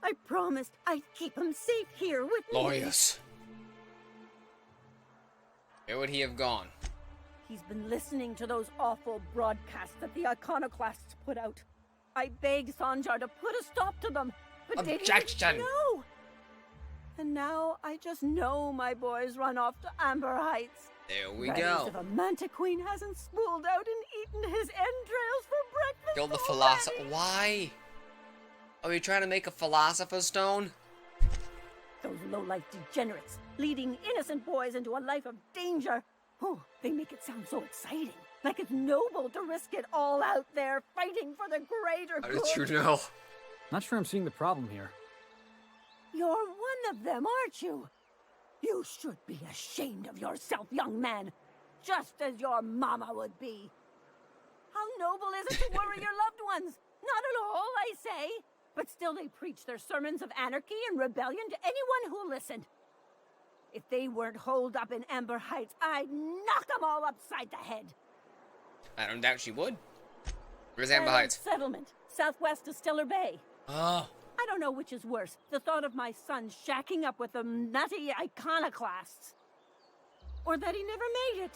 S15: I promised I'd keep him safe here with me.
S1: Lawyers. Where would he have gone?
S15: He's been listening to those awful broadcasts that the iconoclasts put out. I begged Sanjar to put a stop to them, but
S1: Objection!
S15: No. And now I just know my boy's run off to Amber Heights.
S1: There we
S15: That
S1: go.
S15: is, if a manta queen hasn't spooled out and eaten his entrails for breakfast.
S1: Kill the philosopher. Why? Are we trying to make a philosopher's stone?
S15: Those low-life degenerates, leading innocent boys into a life of danger. Oh, they make it sound so exciting. Like it's noble to risk it all out there, fighting for the greater
S1: How
S15: good.
S1: did you know?
S4: Not sure I'm seeing the problem here.
S15: You're one of them, aren't you? You should be ashamed of yourself, young man. Just as your mama would be. How noble is it to worry your loved ones? Not at all, I say. But still they preach their sermons of anarchy and rebellion to anyone who listened. If they weren't holed up in Amber Heights, I'd knock them all upside the head.
S1: I don't doubt she would. Where's Amber
S15: Island
S1: Heights?
S15: Settlement, southwest of Stellar Bay.
S1: Oh.
S15: I don't know which is worse, the thought of my son shacking up with them nutty iconoclasts, or that he never made it.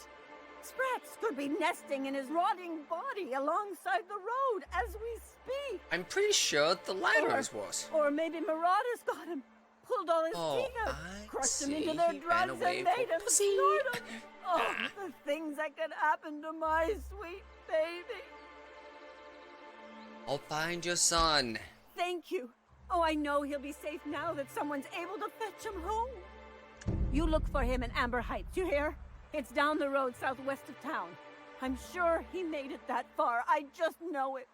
S15: Sprats could be nesting in his rotting body alongside the road as we speak.
S1: I'm pretty sure the latter is worse.
S15: Or maybe marauders got him, pulled all his teeth out, crushed him into their drugs and made him snort them. Oh, the things that could happen to my sweet baby.
S1: I'll find your son.
S15: Thank you. Oh, I know he'll be safe now that someone's able to fetch him home. You look for him in Amber Heights, you hear? It's down the road southwest of town. I'm sure he made it that far. I just know it.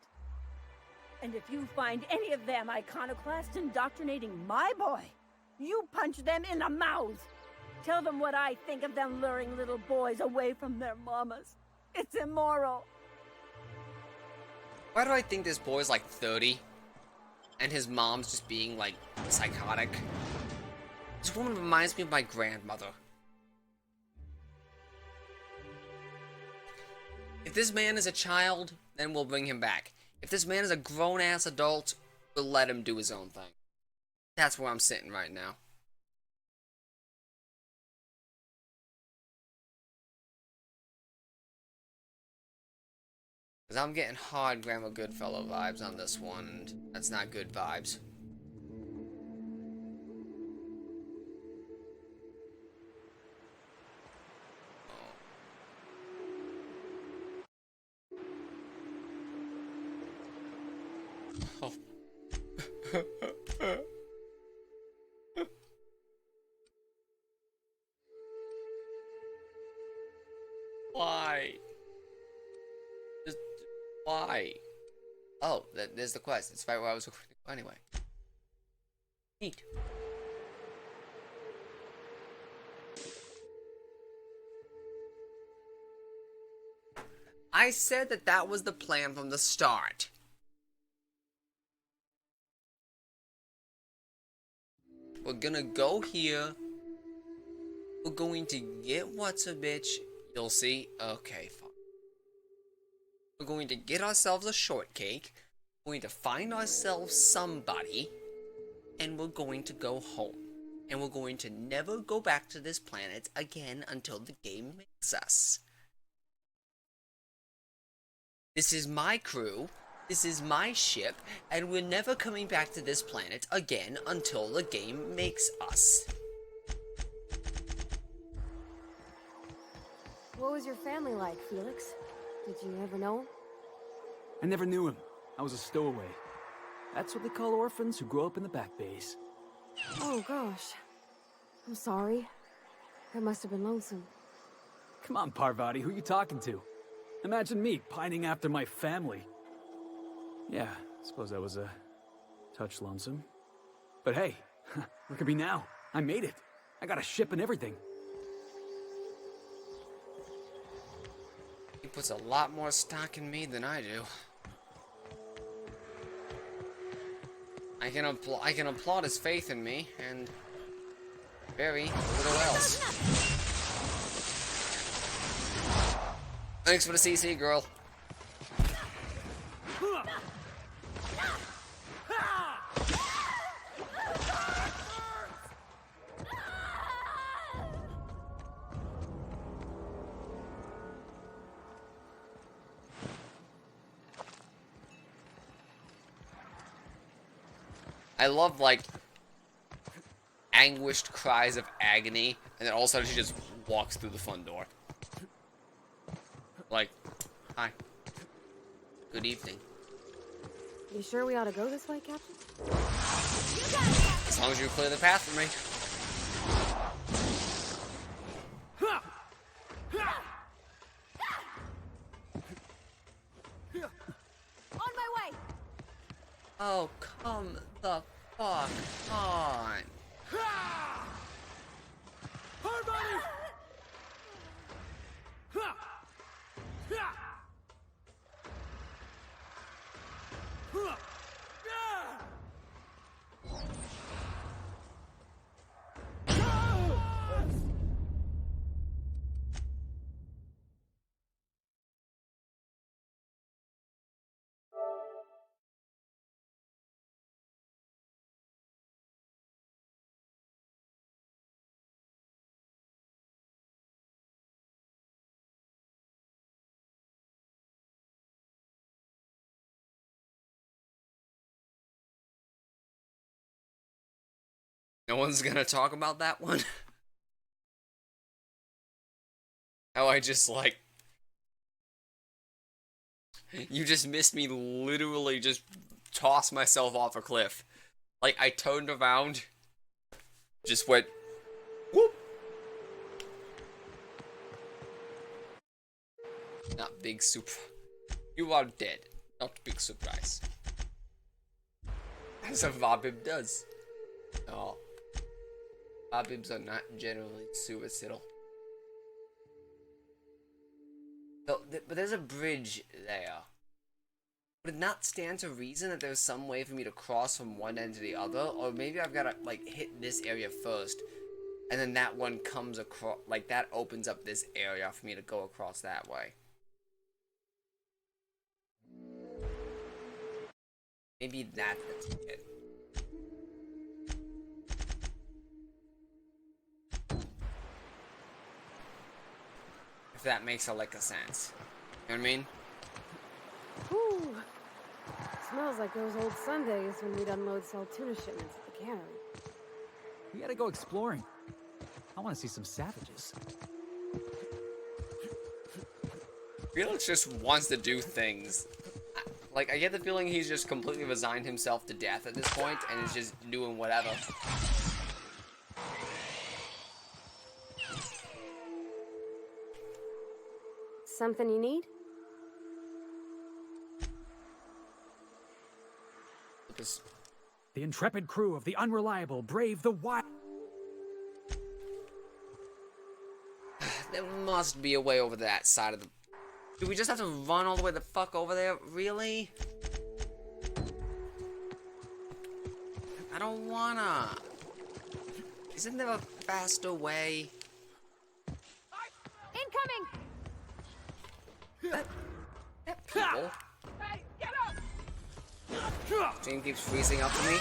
S15: And if you find any of them iconoclasts indoctrinating my boy, you punch them in the mouth. Tell them what I think of them luring little boys away from their mamas. It's immoral.
S1: Why do I think this boy's like 30? And his mom's just being like psychotic? This woman reminds me of my grandmother. If this man is a child, then we'll bring him back. If this man is a grown-ass adult, we'll let him do his own thing. That's where I'm sitting right now. Because I'm getting hard Grandma Goodfellow vibes on this one, and that's not good vibes. Oh. Why? Just why? Oh, there's the quest. It's right where I was going to go anyway. Neat. I said that that was the plan from the start. We're gonna go here. We're going to get what's a bitch. You'll see. Okay, fine. We're going to get ourselves a shortcake. We're going to find ourselves somebody. And we're going to go home. And we're going to never go back to this planet again until the game makes us. This is my crew. This is my ship, and we're never coming back to this planet again until the game makes us.
S7: What was your family like, Felix? Did you ever know him?
S4: I never knew him. I was a stowaway. That's what they call orphans who grow up in the back bays.
S7: Oh, gosh. I'm sorry. That must have been lonesome.
S4: Come on, Parvati, who you talking to? Imagine me pining after my family. Yeah, I suppose that was a touch lonesome. But hey, look at me now. I made it. I got a ship and everything.
S1: He puts a lot more stock in me than I do. I can applaud his faith in me, and very little else. Thanks for the CC, girl. I love, like, anguished cries of agony, and then all of a sudden she just walks through the front door. Like, hi. Good evening.
S7: You sure we ought to go this way, Captain?
S1: As long as you clear the path for me.
S7: On my way!
S1: Oh, come the fuck on. No one's gonna talk about that one? How I just, like... You just missed me literally just toss myself off a cliff. Like, I turned around, just went... Whoop! Not big surprise. You are dead. Not big surprise. As a Vabib does. Oh. Vabibs are not generally suicidal. So, but there's a bridge there. Would it not stand to reason that there's some way for me to cross from one end to the other? Or maybe I've gotta, like, hit this area first, and then that one comes across, like, that opens up this area for me to go across that way. Maybe that's the ticket. If that makes a lick of sense. You know what I mean?
S7: Whew. Smells like those old Sundays when we'd unload salt tuna shipments at the cannery.
S4: We gotta go exploring. I want to see some savages.
S1: Felix just wants to do things. Like, I get the feeling he's just completely resigned himself to death at this point, and is just doing whatever.
S7: Something you need?
S4: The intrepid crew of the Unreliable brave the wild.
S1: There must be a way over that side of the... Do we just have to run all the way the fuck over there? Really? I don't wanna. Isn't there a faster way?
S7: Incoming!
S1: That people.
S15: Hey, get up!
S1: Team keeps freezing up to me.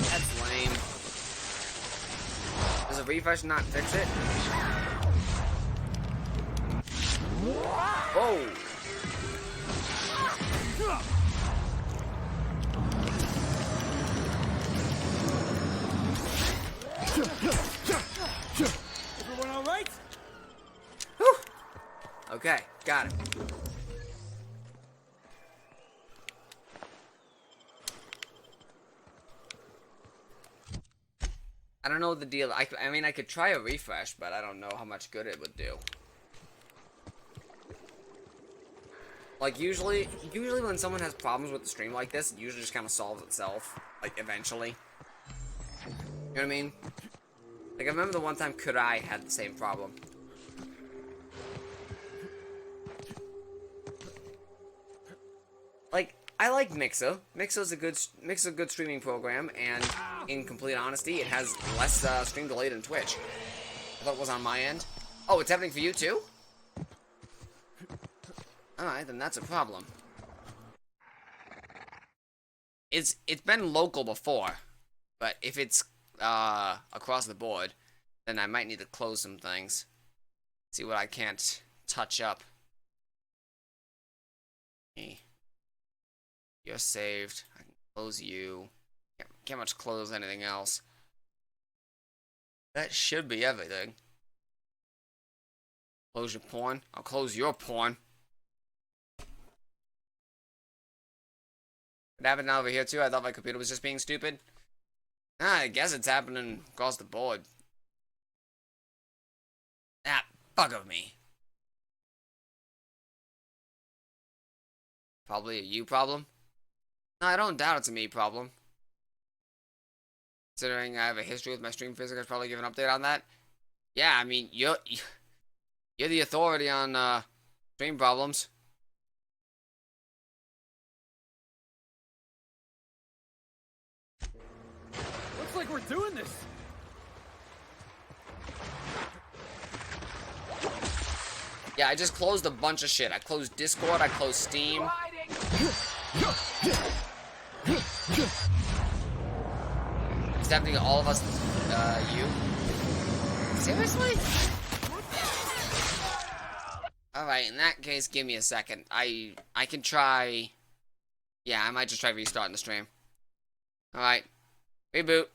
S1: That's lame. Does a refresh not fix it? Whoa!
S15: Everyone all right?
S1: Okay, got it. I don't know the deal. I mean, I could try a refresh, but I don't know how much good it would do. Like, usually when someone has problems with the stream like this, it usually just kind of solves itself. Like, eventually. You know what I mean? Like, I remember the one time Kurai had the same problem. Like, I like Mixer. Mixer's a good streaming program, and in complete honesty, it has less stream delay than Twitch. I thought it was on my end. Oh, it's happening for you too? Alright, then that's a problem. It's been local before, but if it's across the board, then I might need to close some things. See what I can't touch up. You're saved. I can close you. Can't much close anything else. That should be everything. Close your porn. I'll close your porn. It happened over here too. I thought my computer was just being stupid. I guess it's happening across the board. Ah, bug of me. Probably a you problem? No, I don't doubt it's a me problem. Considering I have a history with my stream physics, I should probably give an update on that. Yeah, I mean, you're the authority on stream problems.
S4: Looks like we're doing this.
S1: Yeah, I just closed a bunch of shit. I closed Discord, I closed Steam. It's happening to all of us, you? Seriously? Alright, in that case, give me a second. I can try... Yeah, I might just try restarting the stream. Alright. Reboot.